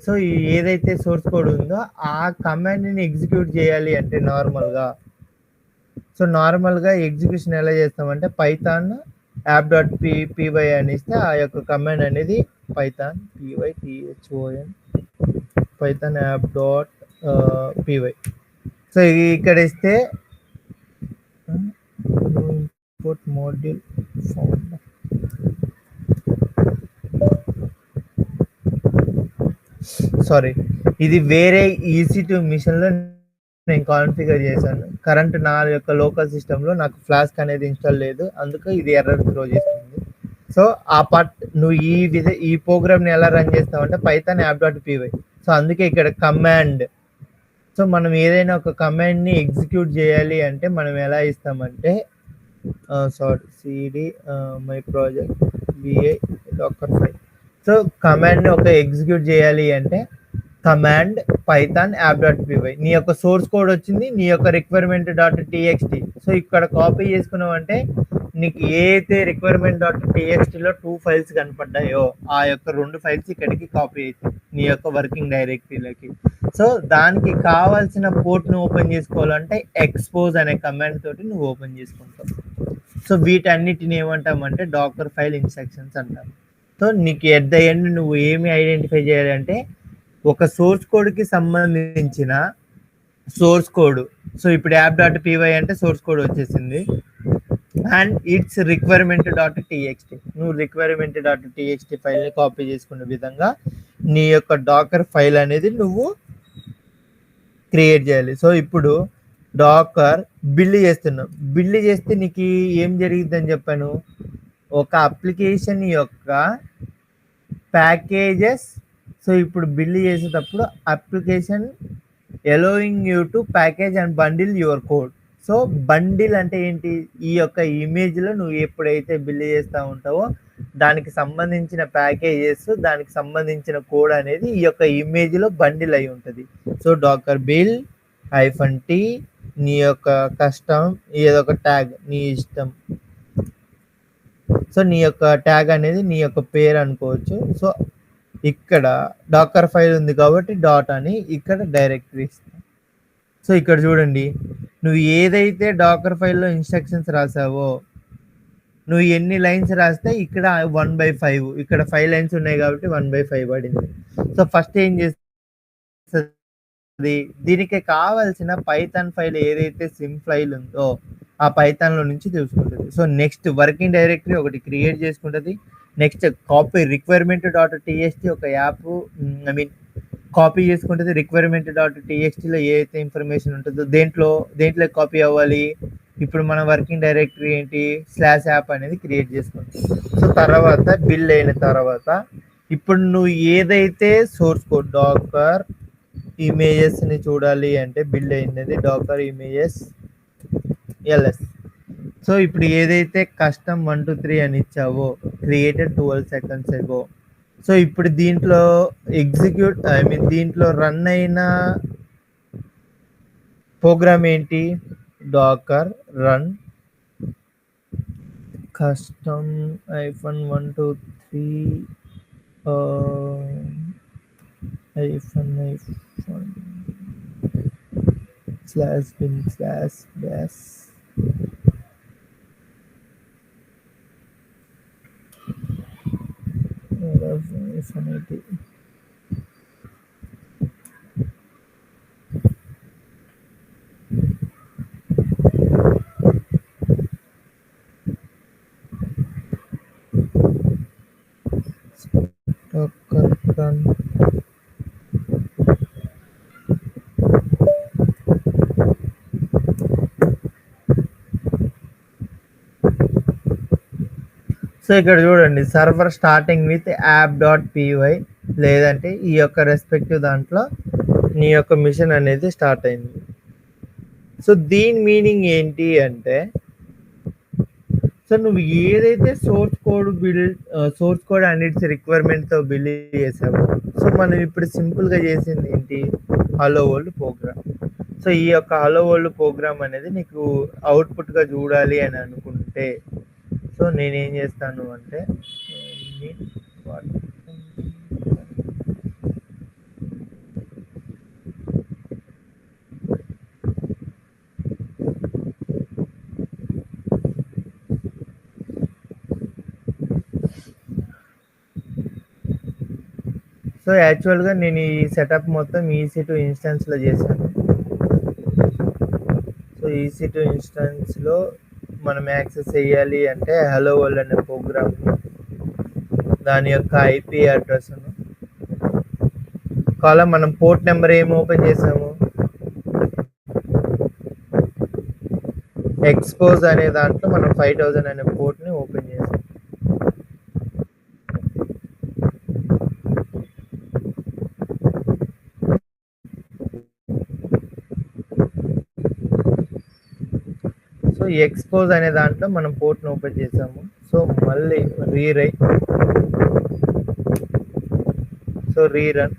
సో ఏదైతే సోర్స్ కోడ్ ఉందో ఆ కమాండ్ని ఎగ్జిక్యూట్ చేయాలి అంటే నార్మల్గా ఎగ్జిక్యూషన్ ఎలా చేస్తామంటే పైథాన్ యాప్.py అని ఇస్తే ఆ యొక్క కమాండ్ అనేది పైథాన్ పైథాన్ యాప్.py. సో ఇక్కడ ఇస్తే ఇంపోర్ట్ మాడ్యూల్ ఫౌండ్, సారీ ఇది వేరే EC2 మిషన్లో నేను కాన్ఫిగర్ చేశాను. కరెంట్ నా యొక్క లోకల్ సిస్టంలో నాకు ఫ్లాస్క్ అనేది ఇన్స్టాల్ లేదు, అందుకు ఇది ఎర్రర్ త్రో చేస్తుంది. సో ఆ పార్ట్ నువ్వు ఈ ప్రోగ్రామ్ని ఎలా రన్ చేస్తావంటే పైథాన్ యాప్.py. సో అందుకే ఇక్కడ కమాండ్, సో మనం ఏదైనా ఒక కమాండ్ని ఎగ్జిక్యూట్ చేయాలి అంటే మనం ఎలా ఇస్తామంటే cd my project vi Docker file. So కమాండ్ని ఒక ఎగ్జిక్యూట్ చేయాలి అంటే కమాండ్ పైథాన్ యాప్.py. నీ యొక్క సోర్స్ కోడ్ వచ్చింది, నీ యొక్క requirement.txt. సో ఇక్కడ కాపీ చేసుకున్నావు అంటే నీకు ఏదైతే requirement.txtలో 2 ఫైల్స్ కనపడ్డాయో ఆ యొక్క 2 ఫైల్స్ ఇక్కడికి కాపీ అవుతాయి నీ యొక్క వర్కింగ్ డైరెక్టరీలోకి. సో దానికి కావాల్సిన పోర్ట్ను ఓపెన్ చేసుకోవాలంటే ఎక్స్పోజ్ అనే కమాండ్ తోటి నువ్వు ఓపెన్ చేసుకుంటావు. సో వీటన్నిటిని ఏమంటామంటే డాకర్ ఫైల్ ఇన్స్ట్రక్షన్స్ అంటాం. సో నీకు ఎట్ ద ఎండ్ నువ్వు ఏమి ఐడెంటిఫై చేయాలంటే ఒక సోర్స్ కోడ్కి సంబంధించిన సోర్స్ కోడ్. సో ఇప్పుడు యాప్.py అంటే సోర్స్ కోడ్ వచ్చేసింది అండ్ ఇట్స్ requirement.txt. నువ్వు requirement.txt ఫైల్ని కాపీ చేసుకునే విధంగా నీ యొక్క డాకర్ ఫైల్ అనేది నువ్వు క్రియేట్ చేయాలి. సో ఇప్పుడు డాకర్ బిల్డ్ చేస్తున్నావు, బిల్డ్ చేస్తే నీకు ఏం జరిగిద్దని చెప్పాను, ఒక అప్లికేషన్ యొక్క ప్యాకేజెస్. సో ఇప్పుడు బిల్డ్ చేసేటప్పుడు application allowing you to package and bundle your code. So bundle అంటే ఏంటి, ఈ యొక్క ఇమేజ్లో నువ్వు ఎప్పుడైతే బిల్డ్ చేస్తూ ఉంటావో దానికి సంబంధించిన ప్యాకేజెస్, దానికి సంబంధించిన కోడ్ అనేది ఈ యొక్క ఇమేజ్లో బండిల్ అయి ఉంటుంది. సో డాకర్ బిల్ -t నీ యొక్క కస్టమ్ ఏదో ఒక ట్యాగ్ నీ ఇష్టం. సో నీ యొక్క ట్యాగ్ అనేది నీ యొక్క పేరు అనుకోవచ్చు. సో ఇక్కడ డాకర్ ఫైల్ ఉంది కాబట్టి డాట్ అని ఇక్కడ డైరెక్టరీ ఇస్తాం. సో ఇక్కడ చూడండి, నువ్వు ఏదైతే డాకర్ ఫైల్లో ఇన్స్ట్రక్షన్స్ రాసావో నువ్వు ఎన్ని లైన్స్ రాస్తే ఇక్కడ 1/5, ఇక్కడ 5 లైన్స్ ఉన్నాయి కాబట్టి 1/5 పడింది. సో ఫస్ట్ ఏం చేస్తుంది, దీనికి కావాల్సిన పైథాన్ ఫైల్ ఏదైతే సిమ్ ఫైల్ ఉందో ఆ పైథాన్లో నుంచి తీసుకుంటుంది. సో నెక్స్ట్ వర్కింగ్ డైరెక్టరీ ఒకటి క్రియేట్ చేసుకుంటుంది. నెక్స్ట్ కాపీ requirement.txt ఒక యాప్ కాపీ చేసుకుంటే రిక్వైర్మెంట్ డాట్ టీఎక్స్టీలో ఏ అయితే ఇన్ఫర్మేషన్ ఉంటుందో దేంట్లో కాపీ అవ్వాలి. ఇప్పుడు మన వర్కింగ్ డైరెక్టరీ ఏంటి, స్లాష్ యాప్ అనేది క్రియేట్ చేసుకుంటాం. సో తర్వాత బిల్డ్ అయిన తర్వాత ఇప్పుడు నువ్వు ఏదైతే సోర్స్ కోడ్ డాకర్ ఇమేజెస్ని చూడాలి అంటే బిల్డ్ అయినది డాకర్ ఇమేజెస్ ఎల్ఎస్. సో ఇప్పుడు ఏదైతే కస్టమ్ 1 2 3 అని ఇచ్చావో క్రియేటెడ్ 12 seconds ago. సో ఇప్పుడు దీంట్లో దీంట్లో రన్ అయిన ప్రోగ్రామ్ ఏంటి, Docker run custom -1 2 3 /bin/bash. -180. Docker run so ఇక్కడ చూడండి సర్వర్ స్టార్టింగ్ విత్ app.py లేదంటే ఈ యొక్క రెస్పెక్టివ్ దాంట్లో నీ యొక్క మిషన్ అనేది స్టార్ట్ అయింది. సో దీని మీనింగ్ ఏంటి అంటే, సో నువ్వు ఏదైతే సోర్స్ కోడ్ అన్నిటి రిక్వైర్మెంట్తో బిల్డ్ చేసావో, సో మనం ఇప్పుడు సింపుల్గా చేసింది ఏంటి, హలో వరల్డ్ ప్రోగ్రామ్. సో ఈ యొక్క హలో వరల్డ్ ప్రోగ్రామ్ అనేది నీకు అవుట్పుట్గా చూడాలి అని అనుకుంటే, సో నేనేం చేస్తాను అంటే సో యాక్చువల్గా నేను ఈ సెటప్ మొత్తం EC2 ఇన్స్టెన్స్లో చేశాను. సో EC2 ఇన్స్టెన్స్లో మనం యాక్సెస్ చేయాలి అంటే హలో వరల్డ్ అనే ప్రోగ్రామ్, దాని యొక్క IP అడ్రస్ను కాలం మనం పోర్ట్ నెంబర్ ఏమి ఓపెన్ చేసాము, ఎక్స్పోజ్ అనే దాంట్లో మనం 5000 అనే పోర్ట్ని ఓపెన్ చేసాం. సో ఎక్స్పోజ్ అనే దాంట్లో మనం పోర్ట్ని ఓపెన్ చేసాము. సో మళ్ళీ రీరన్.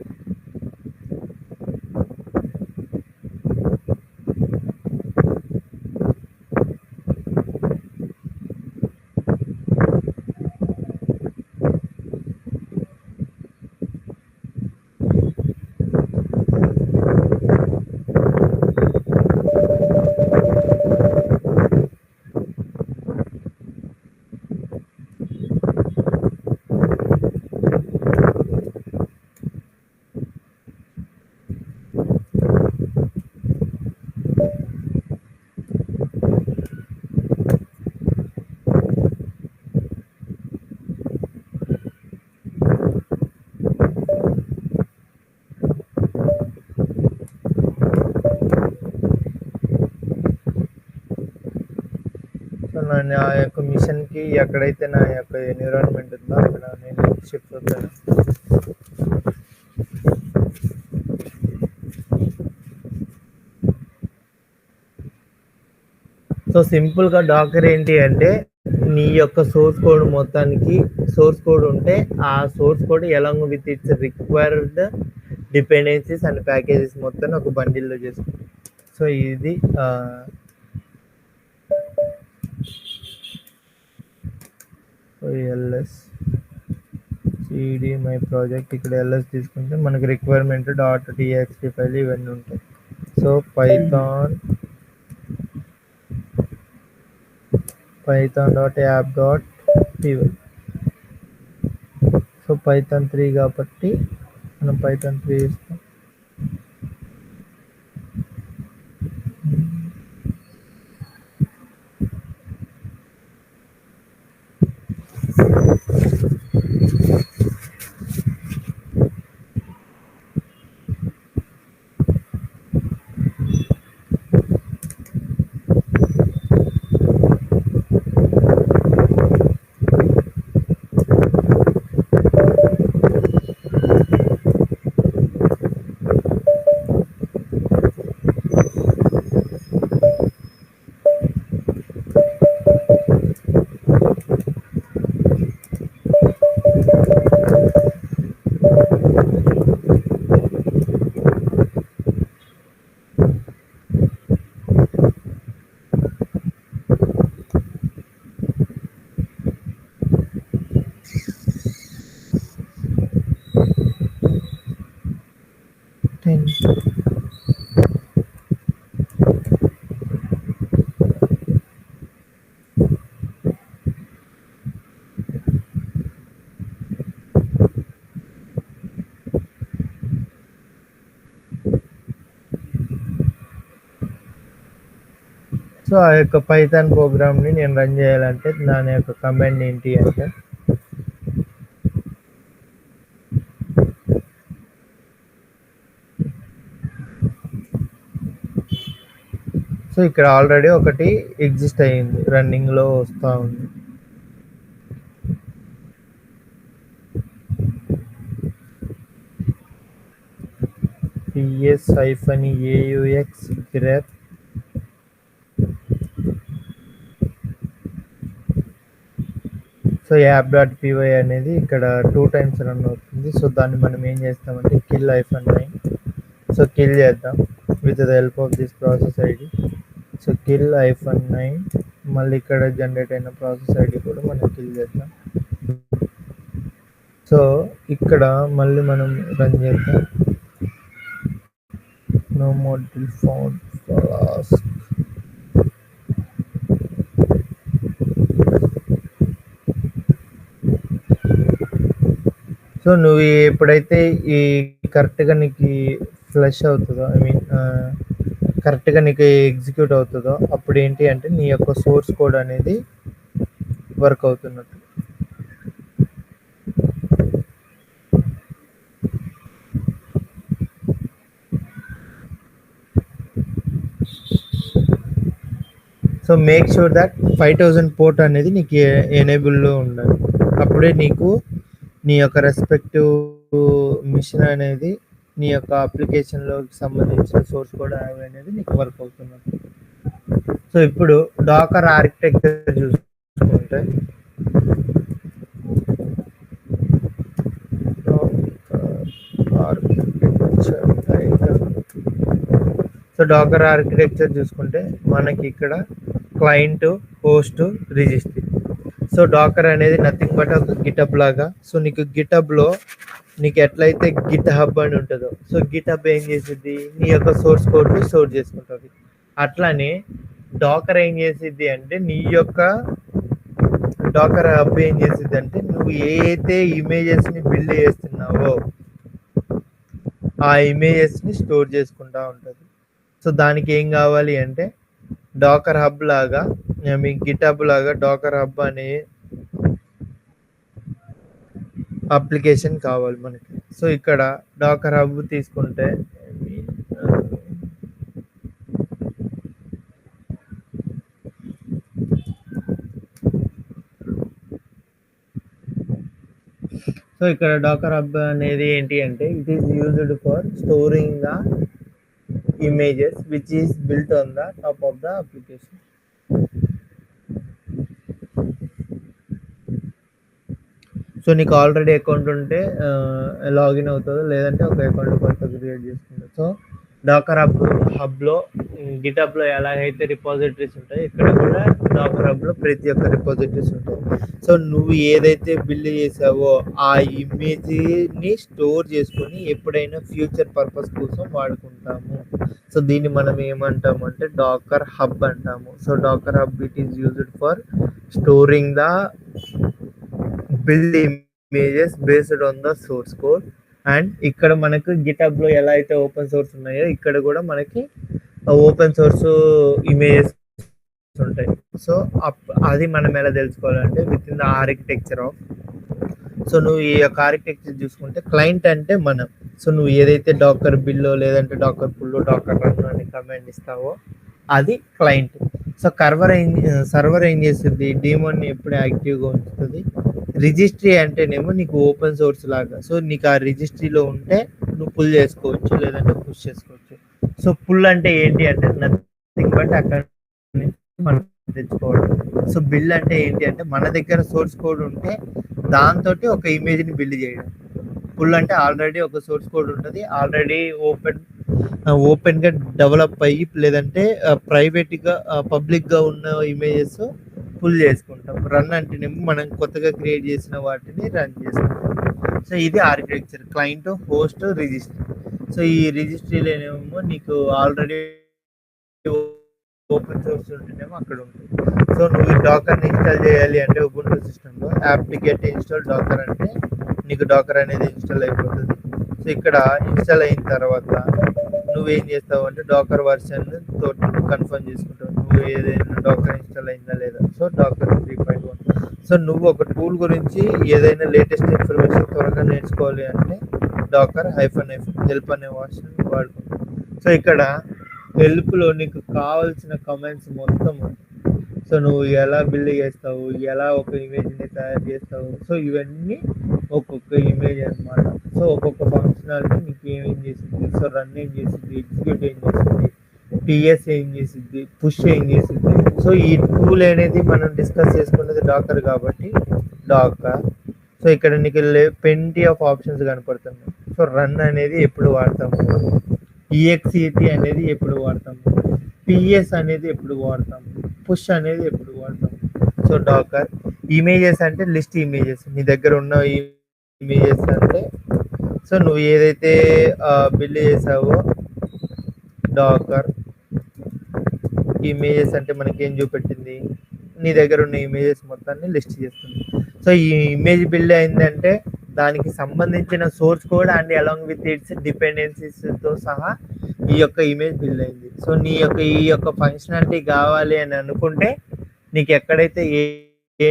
నా యొక్క మిషన్కి ఎక్కడైతే నా యొక్క ఎన్విరాన్మెంట్ ఉందో అక్కడ నేను షిఫ్ట్ అవుతాను. సో సింపుల్గా డాకర్ ఏంటి అంటే, నీ యొక్క సోర్స్ కోడ్ మొత్తానికి సోర్స్ కోడ్ ఉంటే ఆ source code along with its required dependencies and packages మొత్తాన్ని ఒక బండిల్లో చేసుకుంటాం. సో ఇది ls cd మై ప్రాజెక్ట్. ఇక్కడ ls తీసుకుంటే మనకి రిక్వైర్మెంట్ .txt ఫైల్ ఇవన్నీ ఉంటాయి. So python.app.py. సో python 3 కాబట్టి మనం python 3 ఇస్తాం. సో ఆ యొక్క పైథాన్ ప్రోగ్రామ్ని నేను రన్ చేయాలంటే దాని యొక్క కమాండ్ ఏంటి అంటే సో ఇక్కడ ఆల్రెడీ ఒకటి ఎగ్జిస్ట్ అయ్యింది, రన్నింగ్లో వస్తూ ఉంది. ps-aux grep సో యాప్.py అనేది ఇక్కడ 2 టైమ్స్ రన్ అవుతుంది. సో దాన్ని మనం ఏం చేస్తామంటే kill-9 సో కిల్ చేద్దాం with the help of this process ID. So kill-9 మళ్ళీ ఇక్కడ జనరేట్ అయిన ప్రాసెస్ ఐడి కూడా మనం కిల్ చేద్దాం. సో ఇక్కడ మళ్ళీ మనం రన్ చేద్దాం. No module found fast. So నువ్వు ఎప్పుడైతే ఈ కరెక్ట్గా నీకు ఫ్లష్ అవుతుందో, ఐ మీన్ కరెక్ట్గా నీకు ఎగ్జిక్యూట్ అవుతుందో అప్పుడు ఏంటి అంటే నీ యొక్క సోర్స్ కోడ్ అనేది వర్క్ అవుతున్నట్టు. So make sure that 5000 port అనేది నీకు ఎనేబుల్లో ఉండాలి. అప్పుడే నీకు నీ యొక్క రెస్పెక్టివ్ మిషన్ అనేది నీ యొక్క అప్లికేషన్లోకి సంబంధించిన సోర్స్ కోడ్ అనేది నీకు వర్క్ అవుతున్నట్టు. సో ఇప్పుడు డాకర్ ఆర్కిటెక్చర్ చూసుకుంటే సో డాకర్ ఆర్కిటెక్చర్ చూసుకుంటే మనకి ఇక్కడ client, host, registry. So Dakar అనేది నథింగ్ బట్ ఒక గిటబ్ లాగా. సో నీకు గిటబ్లో నీకు ఎట్లయితే గిట్ హబ్ అని ఉంటుందో, సో గిట్ హబ్ ఏం చేసిద్ది నీ యొక్క సోర్స్ కోడ్ని స్టోర్ చేసుకుంటుంది. అట్లానే డాకర్ ఏం చేసిద్ది అంటే నీ యొక్క డాకర్ హబ్ ఏం చేసిద్ది అంటే నువ్వు ఏ అయితే ఇమేజెస్ని బిల్డ్ చేస్తున్నావో ఆ ఇమేజెస్ని స్టోర్ చేసుకుంటూ ఉంటుంది. సో దానికి ఏం కావాలి అంటే డాకర్ హబ్ లాగా, మీ గిట్ హబ్ లాగా డాకర్ హబ్ అనే అప్లికేషన్ కావాలి మనకి. సో ఇక్కడ డాకర్ హబ్ తీసుకుంటే సో ఇక్కడ డాకర్ హబ్ అనేది ఏంటి అంటే it is used for storing the images which is built on the top of the application. So నీకు ఆల్రెడీ అకౌంట్ ఉంటే లాగిన్ అవుతుందో, లేదంటే ఒక అకౌంట్ కొత్త క్రియేట్ చేసుకుంటావు. సో డాకర్ హబ్లో గిట్ హబ్లో ఎలాగైతే రిపాజిటరీస్ ఉంటాయి, ఇక్కడ కూడా డాకర్ హబ్లో ప్రతి ఒక్క రిపాజిటరీస్ ఉంటాయి. సో నువ్వు ఏదైతే బిల్డ్ చేసావో ఆ ఇమేజ్ని స్టోర్ చేసుకొని ఎప్పుడైనా ఫ్యూచర్ పర్పస్ కోసం వాడుకుంటాము. సో దీన్ని మనం ఏమంటాము అంటే డాకర్ హబ్ అంటాము. So Dakar hub it is used for storing the build images based on the source code. And ఇక్కడ మనకు గిట్ హబ్లో ఎలా అయితే ఓపెన్ సోర్స్ ఉన్నాయో ఇక్కడ కూడా మనకి ఓపెన్ సోర్స్ ఇమేజెస్ ఉంటాయి. సో అది మనం ఎలా తెలుసుకోవాలంటే with in the architecture of. So నువ్వు ఈ యొక్క ఆర్కిటెక్చర్ చూసుకుంటే క్లయింట్ అంటే మనం. సో నువ్వు ఏదైతే డాకర్ బిల్లో లేదంటే డాకర్ పుల్లో డాకర్ రన్ అని కమాండ్ ఇస్తావో అది క్లయింట్. సో సర్వర్ ఏం చేస్తుంది డీమోన్ని ఎప్పుడు యాక్టివ్గా ఉంచుతుంది. రిజిస్ట్రీ అంటేనేమో నీకు ఓపెన్ సోర్స్ లాగా. సో నీకు ఆ రిజిస్ట్రీలో ఉంటే నువ్వు పుల్ చేసుకోవచ్చు లేదంటే పుష్ చేసుకోవచ్చు. సో పుల్ అంటే ఏంటి అంటే నథింగ్ బట్ అక్కడ మనం తెచ్చుకోవడం. సో బిల్డ్ అంటే ఏంటి అంటే మన దగ్గర సోర్స్ కోడ్ ఉంటే దాంతో ఒక ఇమేజ్ని బిల్డ్ చేయడం. పుల్ అంటే ఆల్రెడీ ఒక సోర్స్ కోడ్ ఉంటుంది, ఆల్రెడీ ఓపెన్గా డెవలప్ అయ్యి లేదంటే ప్రైవేట్గా పబ్లిక్గా ఉన్న ఇమేజెస్ పుల్ చేసుకుంటాం. రన్ అంటేనేమో మనం కొత్తగా క్రియేట్ చేసిన వాటిని రన్ చేసుకుంటాం. సో ఇది architecture client, host, registry. So ఈ రిజిస్ట్రీలోనేమో నీకు ఆల్రెడీ ఓపెన్ సోర్స్ ఉంటేనేమో అక్కడ ఉంటుంది. సో నువ్వు ఈ డాకర్ని ఇన్స్టాల్ చేయాలి అంటే ఉబుంటు సిస్టంలో యాప్లికేట్ ఇన్స్టాల్ డాకర్ అంటే నీకు డాకర్ అనేది ఇన్స్టాల్ అయిపోతుంది. సో ఇక్కడ ఇన్స్టాల్ అయిన తర్వాత నువ్వేం చేస్తావు అంటే డాకర్ వర్షన్ తోటి కన్ఫర్మ్ చేసుకుంటావు నువ్వు ఏదైనా డాకర్ ఇన్స్టాల్ అయిందా లేదా. So Dakar 3.1. సో నువ్వు ఒక టూల్ గురించి ఏదైనా లేటెస్ట్ ఇన్ఫర్మేషన్ త్వరగా నేర్చుకోవాలి అంటే డాకర్ హైఫన్ హెల్ప్ అనే వర్షన్ వాడుకుంటావు. సో ఇక్కడ హెల్ప్లో నీకు కావాల్సిన కమెంట్స్ మొత్తం. సో నువ్వు ఎలా బిల్డ్ చేస్తావు, ఎలా ఒక ఇమేజ్ని తయారు చేస్తావు, సో ఇవన్నీ ఒక్కొక్క ఇమేజ్ అనమాట. సో ఒక్కొక్క ఫంక్షనాలిటీ నీకు ఏమేం చేసింది, సో రన్ ఏం చేసింది, ఎగ్జిక్యూట్ ఏం చేసింది, టీఎస్ ఏం చేసింది, పుష్ ఏం చేసింది. సో ఈ టూల్ అనేది మనం డిస్కస్ చేసుకున్నది డాకర్ కాబట్టి డాకర్. సో ఇక్కడ నీకు పెంటీ ఆఫ్ ఆప్షన్స్ కనపడుతున్నాయి. సో రన్ అనేది ఎప్పుడు వాడతాము, ఈఎక్సిటీ అనేది ఎప్పుడు వాడతాము, పిఎస్ అనేది ఎప్పుడు వాడతాము, పుష్ అనేది ఎప్పుడు వాడతాము. సో డాకర్ ఇమేజెస్ అంటే లిస్ట్ ఇమేజెస్ నీ దగ్గర ఉన్న ఇమేజెస్ అంటే సో నువ్వు ఏదైతే బిల్డ్ చేసావో డాకర్ ఇమేజెస్ అంటే మనకి ఏం చూపెట్టింది, నీ దగ్గర ఉన్న ఇమేజెస్ మొత్తాన్ని లిస్ట్ చేస్తుంది. సో ఈ ఇమేజ్ బిల్డ్ అయిందంటే దానికి సంబంధించిన source code and along with its డిపెండెన్సీస్తో సహా ఈ యొక్క ఇమేజ్ బిల్డ్ అయింది. సో నీ యొక్క ఈ యొక్క ఫంక్షనాలిటీ కావాలి అని అనుకుంటే నీకు ఎక్కడైతే ఏ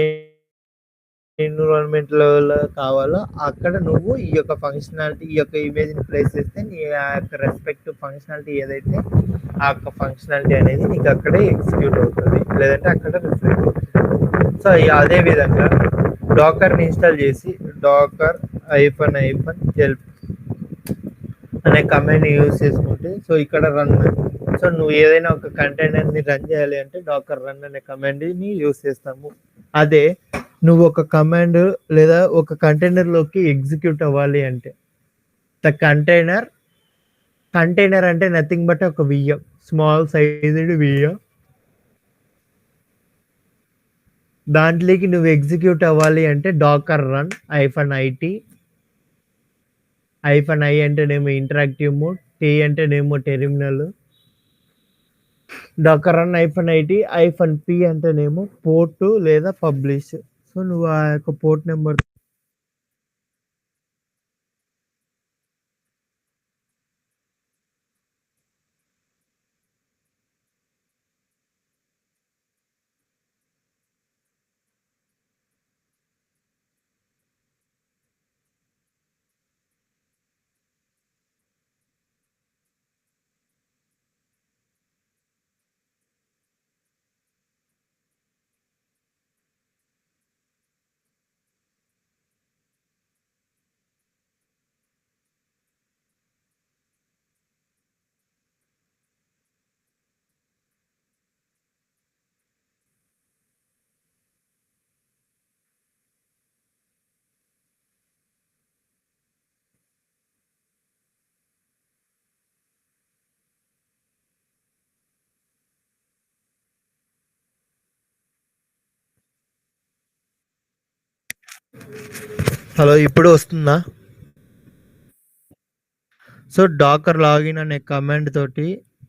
ఎన్విరాన్మెంట్లో కావాలో అక్కడ నువ్వు ఈ యొక్క ఫంక్షనాలిటీ ఈ యొక్క ఇమేజ్ని ప్లేస్ చేస్తే నీ ఆ యొక్క రెస్పెక్టివ్ ఫంక్షనాలిటీ ఏదైతే ఆ యొక్క ఫంక్షనాలిటీ అనేది నీకు అక్కడే ఎగ్జిక్యూట్ అవుతుంది, లేదంటే అక్కడ రిఫ్లెక్ట్ అవుతుంది. సో అదే విధంగా డాకర్ని ఇన్స్టాల్ చేసి డాకర్ ఐఫన్ హెల్ప్ అనే కమాండ్ని యూజ్ చేసుకుంటే సో ఇక్కడ రన్. సో నువ్వు ఏదైనా ఒక కంటైనర్ని రన్ చేయాలి అంటే డాకర్ రన్ అనే కమాండ్ని యూజ్ చేస్తాము. అదే నువ్వు ఒక కమాండ్ లేదా ఒక కంటైనర్లోకి ఎగ్జిక్యూట్ అవ్వాలి అంటే ద కంటైనర్ అంటే నథింగ్ బట్ ఒక విఎం, స్మాల్ సైజ్డ్ విఎం. దాంట్లోకి నువ్వు ఎగ్జిక్యూట్ అవ్వాలి అంటే డాకర్ రన్ -IT. -I అంటేనేమో ఇంటరాక్టివ్ మోడ్, T అంటేనేమో terminal. Docker run -IT, -P అంటేనేమో పోర్ట్ లేదా పబ్లిష్. సో నువ్వు ఆ యొక్క పోర్ట్ నెంబర్ హలో ఇప్పుడు వస్తుందా? సో డాకర్ లాగిన్ అనే కమాండ్ తోటి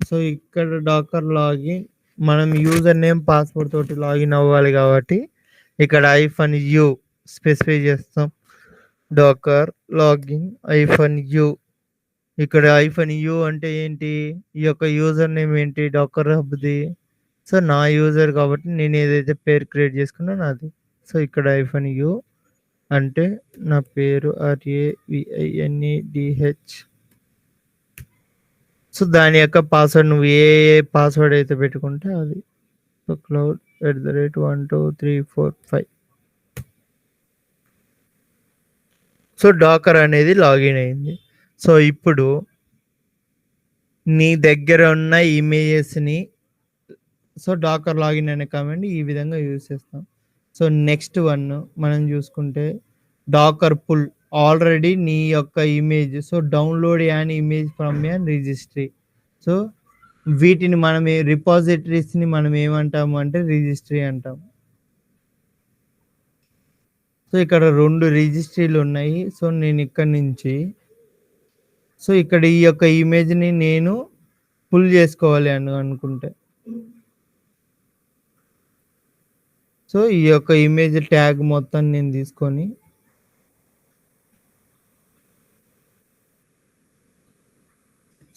సో ఇక్కడ డాకర్ లాగిన్ మనం యూజర్ నేమ్ పాస్వర్డ్ తోటి లాగిన్ అవ్వాలి కాబట్టి ఇక్కడ -U స్పెసిఫై చేస్తాం. Docker login -U. ఇక్కడ -U అంటే ఏంటి, ఈ యొక్క యూజర్ నేమ్ ఏంటి డాకర్ హబ్ది. సో నా యూజర్ కాబట్టి నేను ఏదైతే పేరు క్రియేట్ చేసుకున్నానో నాది. సో ఇక్కడ -U అంటే నా పేరు RAVINEDH. సో దాని యొక్క పాస్వర్డ్ నువ్వు ఏ పాస్వర్డ్ అయితే పెట్టుకుంటే అది. So cloud@12345. సో డాకర్ అనేది లాగిన్ అయింది. సో ఇప్పుడు నీ దగ్గర ఉన్న ఇమేజెస్ని సో డాకర్ లాగిన్ అనే కమాండ్ ఈ విధంగా యూజ్ చేస్తాం. సో నెక్స్ట్ వన్ మనం చూసుకుంటే డాకర్ పుల్. ఆల్రెడీ నీ యొక్క image so download an image from an registry. So వీటిని మనం రిపాజిటరీస్ని మనం ఏమంటాము అంటే రిజిస్ట్రీ అంటాం. సో ఇక్కడ 2 రిజిస్ట్రీలు ఉన్నాయి. సో నేను ఇక్కడ నుంచి సో ఇక్కడ ఈ యొక్క ఇమేజ్ని నేను పుల్ చేసుకోవాలి అని అనుకుంటే సో ఈ యొక్క ఇమేజ్ ట్యాగ్ మొత్తం నేను తీసుకొని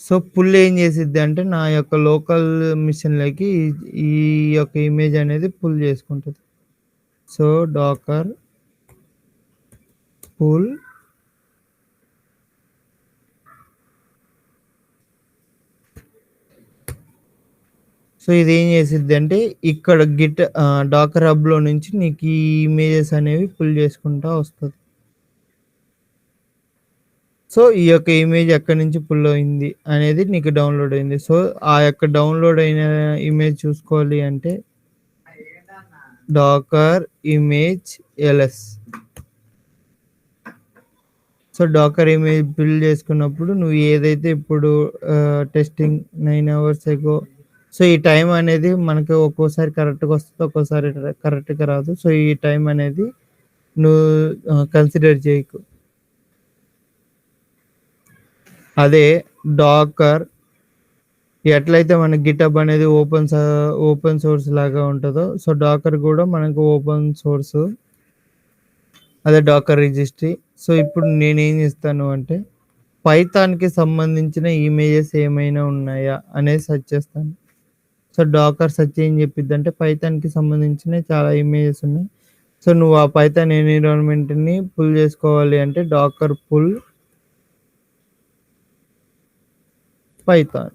సో, పుల్ ఏం చేసిద్ది అంటే నా యొక్క లోకల్ మిషన్‌లోకి ఈ యొక్క ఇమేజ్ అనేది పుల్ చేసుకుంటది. సో, డాకర్ పుల్ సో, ఇదేం చేసిద్దంటే ఇక్కడ డాకర్ హబ్‌లో నుంచి నీకు ఈ ఇమేజెస్ అనేవి పుల్ చేసుకుంటా వస్తది. సో, ఈ యొక్క ఇమేజ్ ఎక్కడి నుంచి పుల్ అయింది అనేది నీకు డౌన్‌లోడ్ అయింది. సో, ఆ యొక్క డౌన్‌లోడ్ అయిన ఇమేజ్ చూసుకోవాలి అంటే Docker image LS. So, Docker image build చేసుకున్నప్పుడు నువ్వు ఏదైతే ఇప్పుడు టెస్టింగ్ 9 అవర్స్ ఎగో సో, ఈ టైం అనేది మనకు ఒక్కోసారి కరెక్ట్‌గా వస్తది. ఒక్కోసారి కరెక్ట్‌గా రాదు. సో, ఈ టైం అనేది నువ్వు కన్సిడర్ చేయకు. అదే డాకర్ ఎట్లయితే మన గిటబ్ అనేది ఓపెన్ సోర్స్ లాగా ఉంటదో, సో, డాకర్ కూడా మనకు ఓపెన్ సోర్స్. అదే డాకర్ రిజిస్ట్రీ. సో, ఇప్పుడు నేనేం చేస్తాను అంటే పైథాన్‌కి సంబంధించిన ఇమేజెస్ ఏమైనా ఉన్నాయా అనేది సెర్చ్ చేస్తాను. సో, డాకర్ సెర్చ్ ఏం చెప్పిద్దంటే పైథాన్‌కి సంబంధించిన చాలా ఇమేజెస్ ఉన్నాయి. సో, నువ్వు ఆ పైథాన్ ఎన్విరాన్మెంట్‌ని పుల్ చేసుకోవాలి అంటే డాకర్ పుల్ పైథాన్.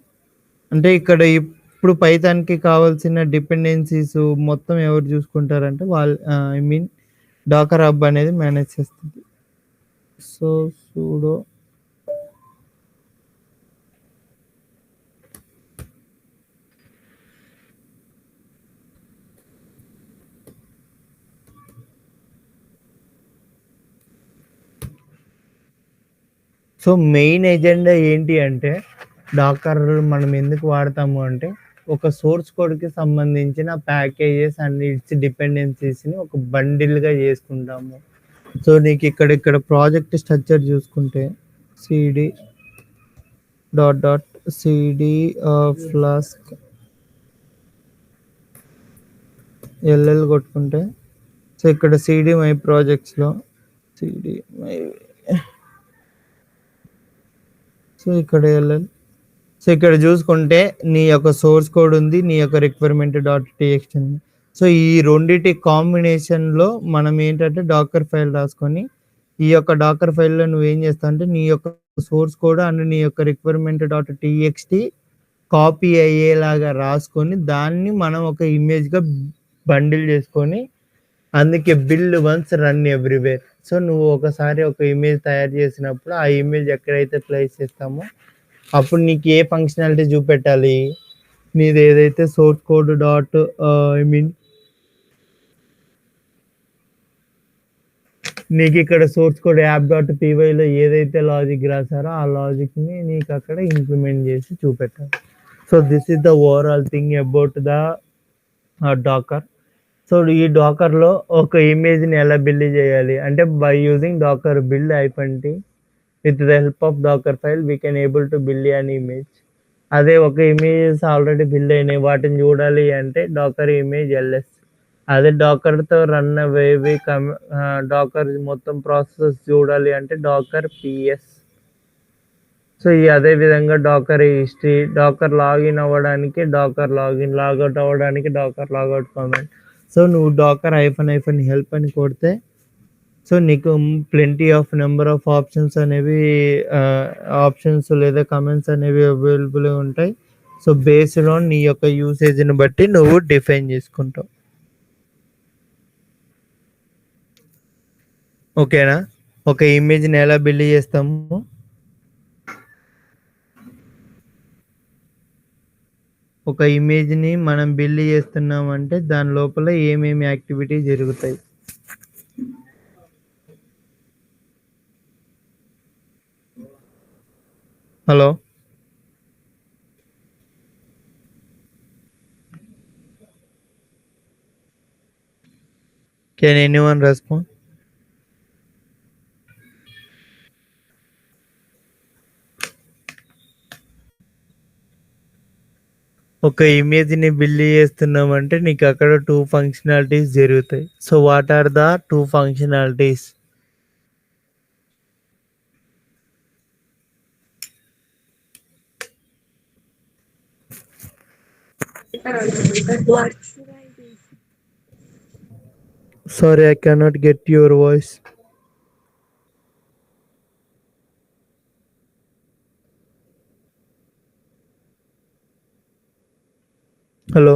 అంటే ఇక్కడ ఇప్పుడు పైథాన్‌కి కావాల్సిన డిపెండెన్సీస్ మొత్తం ఎవరు చూసుకుంటారంటే ఐ మీన్ డాకర్ హబ్ అనేది మేనేజ్ చేస్తది. So, sudo so, main agenda ఏంటి అంటే డాకర్ మనం ఎందుకు వాడతాము అంటే ఒక సోర్స్ కోడ్‌కి సంబంధించిన ప్యాకేజెస్ అండ్ ఇట్స్ డిపెండెన్సీస్‌ని ఒక బండిల్‌గా చేసుకుంటాము. సో, నీకు ఇక్కడ ప్రాజెక్ట్ స్ట్రక్చర్ చూసుకుంటే cd dot dot cd Flask ll కొట్టుకుంటే సో, ఇక్కడ సీడీ మై ప్రాజెక్ట్స్‌లో సీడీ మై సో, ఇక్కడ ఎల్ఎల్ సో, ఇక్కడ చూసుకుంటే నీ యొక్క సోర్స్ కోడ్ ఉంది. నీ యొక్క రిక్వైర్మెంట్ డాట్ టీఎక్స్టీ ఉంది. సో, ఈ రెండిటి కాంబినేషన్‌లో మనం ఏంటంటే డాకర్ ఫైల్ రాసుకొని ఈ యొక్క డాకర్ ఫైల్‌లో నువ్వేం చేస్తావంటే నీ యొక్క సోర్స్ కోడ్ అండ్ నీ యొక్క రిక్వైర్మెంట్ డాట్ టీఎక్స్టీ కాపీ అయ్యేలాగా రాసుకొని దాన్ని మనం ఒక ఇమేజ్‌గా బండిల్ చేసుకొని అందుకే build once run everywhere. So, నువ్వు ఒకసారి ఒక ఇమేజ్ తయారు చేసినప్పుడు ఆ ఇమేజ్ ఎక్కడైతే ప్లేస్ చేస్తామో అప్పుడు నీకు ఏ ఫంక్షనాలిటీ చూపెట్టాలి? నీది ఏదైతే source code dot I mean నీకు ఇక్కడ సోర్స్ కోడ్ యాప్ డాట్ పీవైలో ఏదైతే లాజిక్ రాసారో ఆ లాజిక్‌ని నీకు అక్కడ ఇంప్లిమెంట్ చేసి చూపెట్టాలి. So, this is the overall thing about the Docker. So, ఈ డాకర్‌లో ఒక ఇమేజ్‌ని ఎలా బిల్డ్ చేయాలి అంటే by using Docker build -t with the help of Docker file we can able to build an image. అదే ఒక ఇమేజెస్ ఆల్రెడీ బిల్డ్ అయినాయి వాటిని చూడాలి అంటే డాకర్ ఇమేజ్ ఎల్ఎస్. అదే డాకర్‌తో రన్ అయ్యేవి డాకర్ మొత్తం ప్రాసెస్ చూడాలి అంటే డాకర్ పిఎస్. సో, అదే విధంగా డాకర్ హిస్టరీ, డాకర్ లాగిన్ అవ్వడానికి డాకర్ లాగిన్, లాగౌట్ అవ్వడానికి డాకర్ లాగౌట్ కమాండ్. సో, నువ్వు డాకర్ హెల్ప్ అని కొడితే సో, నీకు plenty of number of options అనేవి ఆప్షన్స్ లేదా కమెంట్స్ అనేవి అవైలబుల్‌గా ఉంటాయి. సో, బేస్డ్ ఆన్ నీ యొక్క యూసేజ్‌ని బట్టి నువ్వు డిఫైన్ చేసుకుంటావు. ఓకేనా? ఒక ఇమేజ్‌ని ఎలా బిల్డ్ చేస్తాము? ఒక ఇమేజ్‌ని మనం బిల్డ్ చేస్తున్నామంటే దాని లోపల ఏమేమి యాక్టివిటీ జరుగుతాయి? హలో! Can anyone respond? ఒక ఇమేజ్‌ని బిల్డ్ చేస్తున్నామంటే నీకు అక్కడ 2 ఫంక్షనాలిటీస్ జరుగుతాయి. So, what are the 2 functionalities? What's Sorry, I cannot get your voice. Hello!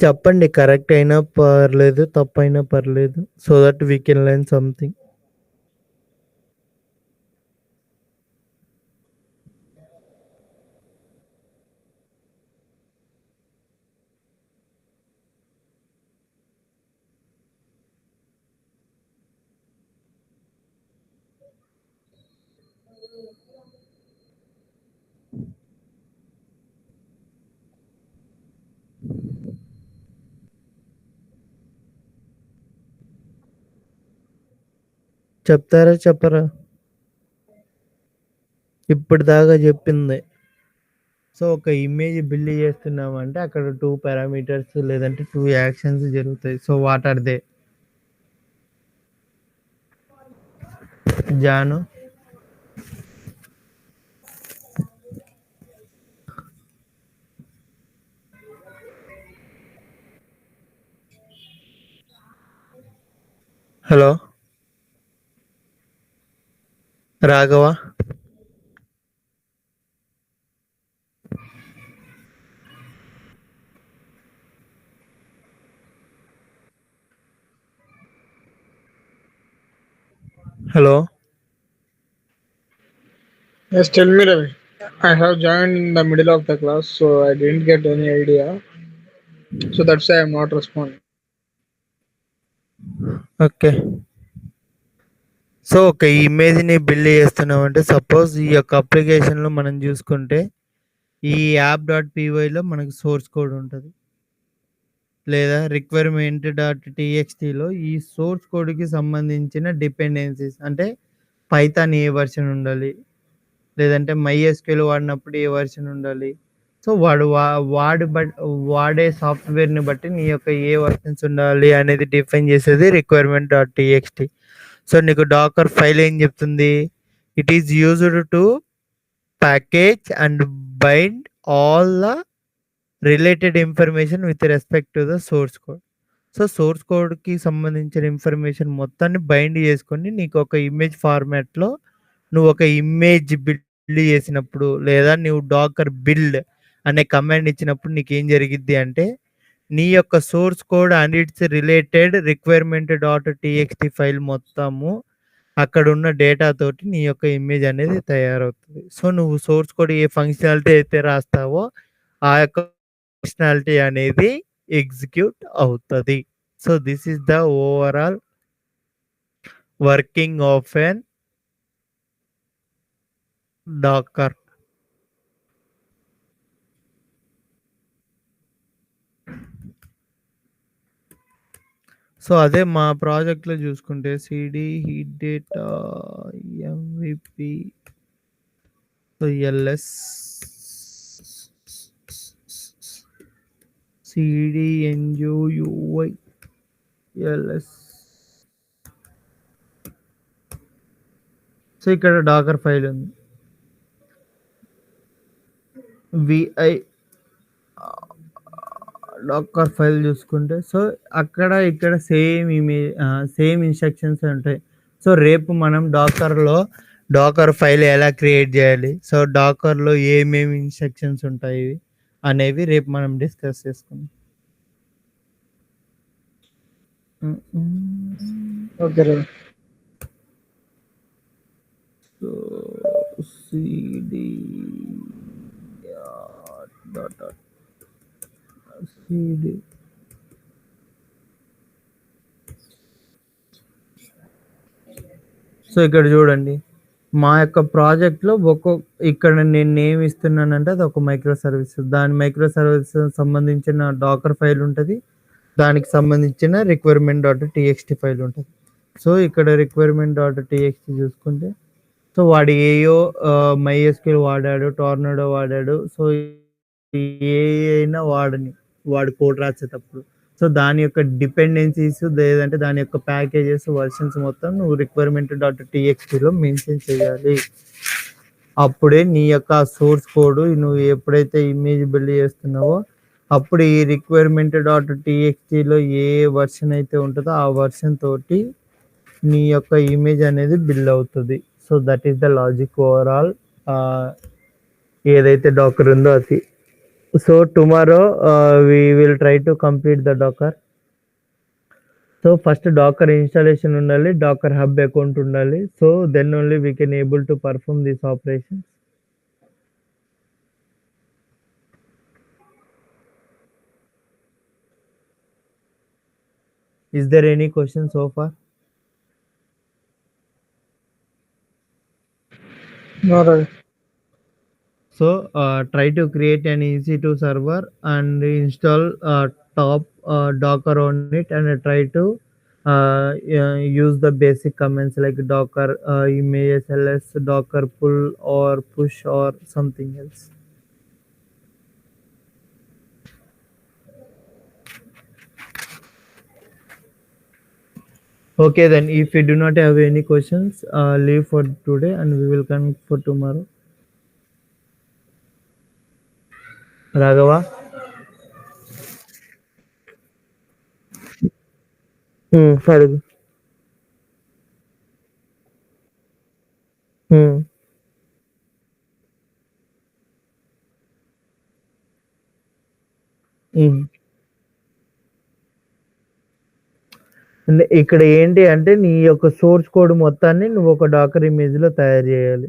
చెప్పండి. కరెక్ట్ అయినా పర్లేదు, తప్పైనా పర్లేదు. So that we can learn something. చెప్తారా? చెప్పరా? ఇప్పటిదాకా చెప్పిందే. సో, ఒక ఇమేజ్ బిల్డ్ చేస్తున్నామంటే అక్కడ 2 పారామీటర్స్ లేదంటే 2 యాక్షన్స్ జరుగుతాయి. So, what are they? Janu? Hello! Raghava? Hello! Yes, tell me, Ravi. I have joined in the middle of the class, so I didn't get any idea. So that's why I'm not responding. Okay. So, ఒక ఇమేజ్‌ని build చేస్తున్నామంటే suppose ఈ యొక్క అప్లికేషన్‌లో మనం చూసుకుంటే ఈ app dot పీవైలో మనకు సోర్స్ కోడ్ ఉంటది. లేదా రిక్వైర్మెంట్ డాట్ టీఎక్స్టీలో ఈ సోర్స్ కోడ్‌కి సంబంధించిన డిపెండెన్సీస్ అంటే పైథాన్ ఏ వెర్షన్ ఉండాలి? లేదంటే మైఎస్‌క్యూఎల్ వాడినప్పుడు ఏ వెర్షన్ ఉండాలి? సో, వాడు వాడే సాఫ్ట్‌వేర్‌ని బట్టి నీ యొక్క ఏ వెర్షన్స్ ఉండాలి అనేది డిఫైన్ చేసేది రిక్వైర్మెంట్ డాట్ టీఎక్స్టీ. సో, నీకు డాకర్ ఫైల్ ఏం చెప్తుంది? It is used to package and bind all the related information with respect to the source code. So, source కోడ్‌కి సంబంధించిన ఇన్ఫర్మేషన్ మొత్తాన్ని బైండ్ చేసుకొని నీకు ఒక ఇమేజ్ ఫార్మాట్‌లో నువ్వు ఒక ఇమేజ్ బిల్డ్ చేసినప్పుడు లేదా నువ్వు డాకర్ బిల్డ్ అనే కమాండ్ ఇచ్చినప్పుడు నీకేం జరిగిద్ది అంటే నీ యొక్క source code and it's related requirement dot TXT file మొత్తము అక్కడున్న డేటా తోటి నీ యొక్క ఇమేజ్ అనేది తయారవుతుంది. సో, నువ్వు సోర్స్ కోడ్ ఏ ఫంక్షనాలిటీ అయితే రాస్తావో ఆ యొక్క ఫంక్షనాలిటీ అనేది ఎగ్జిక్యూట్ అవుతది. So, this is the overall working of an Docker. So, అదే మా ప్రాజెక్ట్‌లో చూసుకుంటే CD, heat data, MVP, so, LS, CD, new, UI, LS. So, ఇక్కడ డాకర్ ఫైల్ ఉంది. విఐ డాకర్ ఫైల్ చూసుకుంటే సో, అక్కడ ఇక్కడ సేమ్ ఇన్‌స్ట్రక్షన్స్ ఉంటాయి. సో, రేపు మనం డాకర్ ఫైల్ ఎలా క్రియేట్ చేయాలి? సో, డాకర్‌లో ఏమేమి ఇన్‌స్ట్రక్షన్స్ ఉంటాయి అనేవి రేపు మనం డిస్కస్ చేసుకుందాం. Okay, Ravi. So, CD dot CD so, ఇక్కడ చూడండి. మా యొక్క ప్రాజెక్ట్‌లో ఇక్కడ నేను నేమ్ ఇస్తున్నానంటే అదొక మైక్రో సర్వీస్. దాని మైక్రో సర్వీస్ సంబంధించిన డాకర్ ఫైల్ ఉంటది. దానికి సంబంధించిన రిక్వైర్మెంట్ డాట్ టీఎక్స్టీ ఫైల్ ఉంటది. సో, ఇక్కడ రిక్వైర్మెంట్ డాట్ టీఎక్స్టీ చూసుకుంటే సో, వాడు ఏయో మైఎస్‌క్యూఎల్ వాడాడు, టోర్నడో వాడాడు. సో, ఏ అయినా వాడని వాడు కోడ్ రాసేటప్పుడు. సో, దాని యొక్క డిపెండెన్సీస్ లేదంటే దాని యొక్క ప్యాకేజెస్, వర్షన్స్ మొత్తం నువ్వు రిక్వైర్మెంట్ డాట్ టీఎక్స్టీలో మెన్షన్ చేయాలి. అప్పుడే నీ యొక్క సోర్స్ కోడ్ నువ్వు ఎప్పుడైతే ఇమేజ్ బిల్డ్ చేస్తున్నావో, అప్పుడు ఈ రిక్వైర్మెంట్ డాట్ టీఎక్స్టీలో ఏ వర్షన్ అయితే ఉంటుందో ఆ వర్షన్ తోటి నీ యొక్క ఇమేజ్ అనేది బిల్డ్ అవుతుంది. So that is the logic overall ఏదైతే డాకర్ ఉందో అది. So tomorrow we will try to complete the docker. So first Docker installation ఉండాలి, డాకర్ హబ్ అకౌంట్ ఉండాలి. So then only we can able to perform this operations. Is there any question so far? No, Ravi. So try to create an EC2 server and install top Docker on it, and try to use the basic commands like Docker image ls, Docker pull or push or something else. Okay, then if you do not have any questions, leave for today and we will connect for tomorrow. Raghava? అడుగు. ఇక్కడ ఏంటి అంటే నీ యొక్క source code మొత్తాన్ని నువ్వు ఒక Dakar image లో తయారు చేయాలి.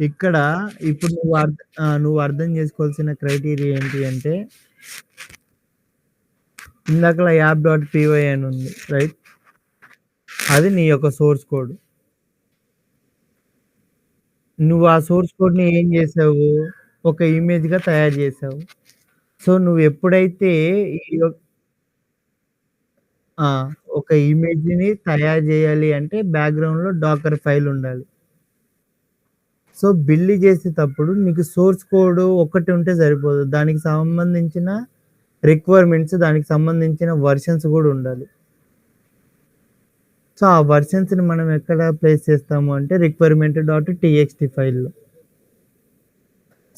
ఇక్కడ ఇప్పుడు నువ్వు అర్థం చేసుకోవాల్సిన క్రైటీరియా ఏంటి అంటే, ఇందాకలా యాప్ డాట్ పీవై అని ఉంది రైట్, అది నీ యొక్క సోర్స్ కోడ్. నువ్వు ఆ సోర్స్ కోడ్ ని ఏం చేసావు, ఒక ఇమేజ్ గా తయారు చేసావు. సో నువ్వు ఎప్పుడైతే ఒక ఇమేజ్ ని తయారు చేయాలి అంటే బ్యాక్గ్రౌండ్ లో డాకర్ ఫైల్ ఉండాలి. సో బిల్డ్ చేసేటప్పుడు నీకు సోర్స్ కోడ్ ఒకటి ఉంటే సరిపోదు, దానికి సంబంధించిన రిక్వైర్మెంట్స్, దానికి సంబంధించిన వర్షన్స్ కూడా ఉండాలి. సో ఆ వర్షన్స్ ని మనం ఎక్కడ ప్లేస్ చేస్తాము అంటే రిక్వైర్మెంట్ డాట్ టీఎక్స్టీ ఫైల్లో.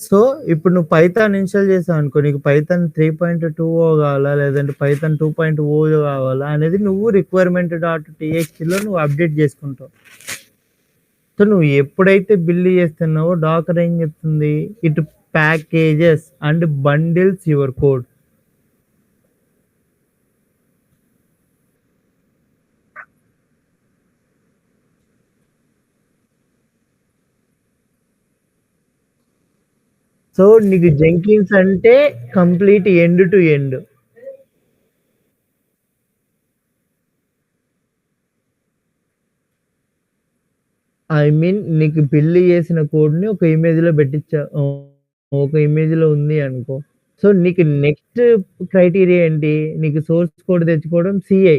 సో ఇప్పుడు నువ్వు పైథాన్ ఇన్స్టాల్ చేసావు అనుకో, నీకు పైథాన్ 3.2 కావాలా లేదంటే పైథాన్ 2.0 కావాలా అనేది నువ్వు రిక్వైర్మెంట్ డాట్ టీఎక్స్టీలో నువ్వు అప్డేట్ చేసుకుంటావు. సో నువ్వు ఎప్పుడైతే బిల్డ్ చేస్తున్నావో డాకర్ ఏం చెప్తుంది, it packages and bundles your code. So నీకు జెంకిన్స్ అంటే complete end to end. I mean నీకు బిల్డ్ చేసిన కోడ్ని ఒక ఇమేజ్లో పెట్టించా, ఒక ఇమేజ్లో ఉంది అనుకో. సో నీకు నెక్స్ట్ క్రైటీరియా ఏంటి, నీకు సోర్స్ కోడ్ తెచ్చుకోవడం సిఐ.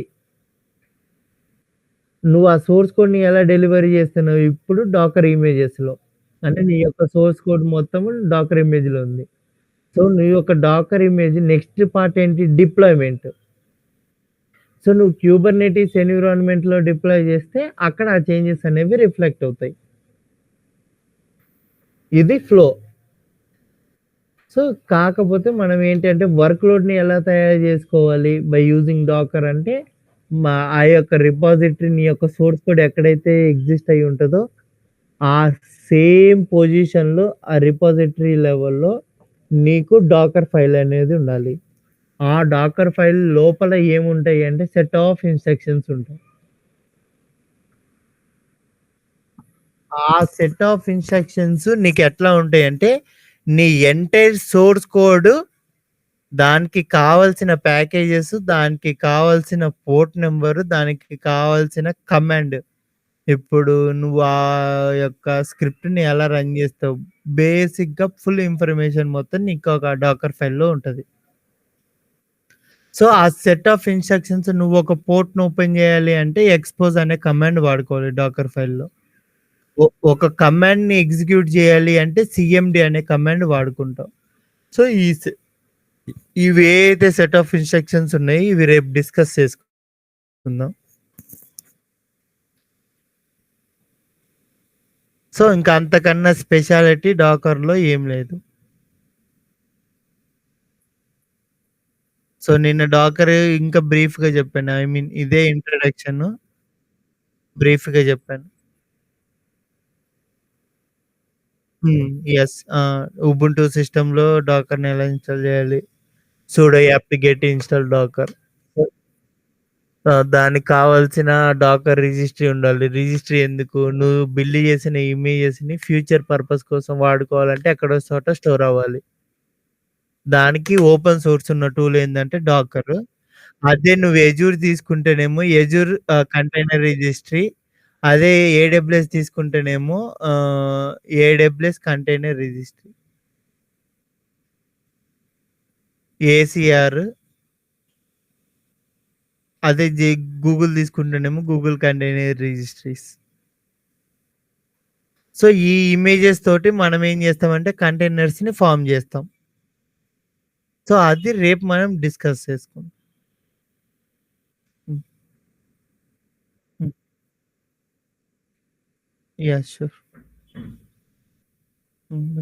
నువ్వు ఆ సోర్స్ కోడ్ని ఎలా డెలివరీ చేస్తున్నావు ఇప్పుడు డాకర్ ఇమేజెస్లో, అంటే నీ యొక్క సోర్స్ కోడ్ మొత్తం డాకర్ ఇమేజ్లో ఉంది. సో నీ యొక్క డాకర్ ఇమేజ్ నెక్స్ట్ పార్ట్ ఏంటి, డిప్లాయ్మెంట్. సో నువ్వు క్యూబర్నెటీస్ ఎన్విరాన్మెంట్లో డిప్లాయ్ చేస్తే అక్కడ ఆ చేంజెస్ అనేవి రిఫ్లెక్ట్ అవుతాయి. ఇది ఫ్లో. సో కాకపోతే మనం ఏంటంటే వర్క్ లోడ్ని ఎలా తయారు చేసుకోవాలి బై యూజింగ్ డాకర్ అంటే, ఆ యొక్క రిపాజిటరీ నీ యొక్క సోర్స్ కోడ్ ఎక్కడైతే ఎగ్జిస్ట్ అయి ఉంటుందో ఆ సేమ్ పొజిషన్లో ఆ రిపాజిటరీ లెవెల్లో నీకు డాకర్ ఫైల్ అనేది ఉండాలి. ఆ డాకర్ ఫైల్ లోపల ఏముంటాయి అంటే సెట్ ఆఫ్ ఇన్స్ట్రక్షన్స్ ఉంటాయి. ఆ సెట్ ఆఫ్ ఇన్స్ట్రక్షన్స్ నీకు ఎట్లా ఉంటాయి అంటే, నీ ఎంటైర్ సోర్స్ కోడ్, దానికి కావాల్సిన ప్యాకేజెస్, దానికి కావాల్సిన పోర్ట్ నెంబరు, దానికి కావాల్సిన కమాండ్, ఇప్పుడు నువ్వు ఆ యొక్క స్క్రిప్ట్ని ఎలా రన్ చేస్తావు, బేసిక్గా ఫుల్ ఇన్ఫర్మేషన్ మొత్తం నీకు ఒక డాకర్ ఫైల్లో ఉంటుంది. సో ఆ సెట్ ఆఫ్ ఇన్స్ట్రక్షన్స్ నువ్వు ఒక పోర్ట్ను ఓపెన్ చేయాలి అంటే ఎక్స్పోజ్ అనే కమాండ్ వాడుకోవాలి డాకర్ ఫైల్లో. ఒక కమాండ్ని ఎగ్జిక్యూట్ చేయాలి అంటే సిఎండి అనే కమాండ్ వాడుకుంటావు. సో, ఇవి ఏదైతే సెట్ ఆఫ్ ఇన్‌స్ట్రక్షన్స్ ఉన్నాయో ఇవి రేపు డిస్కస్ చేసుకుందాం. సో, ఇంకా అంతకన్నా స్పెషాలిటీ డాకర్‌లో ఏం లేదు. సో, నిన్న డాకర్ ఇంకా బ్రీఫ్‌గా చెప్పాను. ఐ మీన్ ఇదే ఇంట్రడక్షను బ్రీఫ్‌గా చెప్పాను. యెస్. ఉబుంటూ సిస్టమ్‌లో డాకర్‌ని ఎలా ఇన్‌స్టాల్ చేయాలి? Sudo apt get install Docker. దానికి కావాల్సిన డాకర్ రిజిస్ట్రీ ఉండాలి. రిజిస్ట్రీ ఎందుకు? నువ్వు బిల్డ్ చేసిన ఇమేజెస్‌ని ఫ్యూచర్ పర్పస్ కోసం వాడుకోవాలంటే ఎక్కడో చోట స్టోర్ అవ్వాలి. దానికి ఓపెన్ సోర్స్ ఉన్న టూల్ ఏందంటే డాకర్. అదే నువ్వు యజూర్ తీసుకుంటేనేమో యజూర్ కంటైనర్ రిజిస్ట్రీ. అదే ఏడబ్ల్యూఎస్ తీసుకుంటేనేమో ah, AWS container registry. ACR అదే గూగుల్ తీసుకుంటేనేమో గూగుల్ కంటైనర్ రిజిస్ట్రీస్. సో, ఈ ఇమేజెస్ తోటి మనం ఏం చేస్తామంటే కంటైనర్స్‌ని ఫార్మ్ చేస్తాం. సో, అది రేపు మనం డిస్కస్ చేసుకుందాం. హ్మ్. హ్మ్. యాహ్! షూర్. హ్మ్.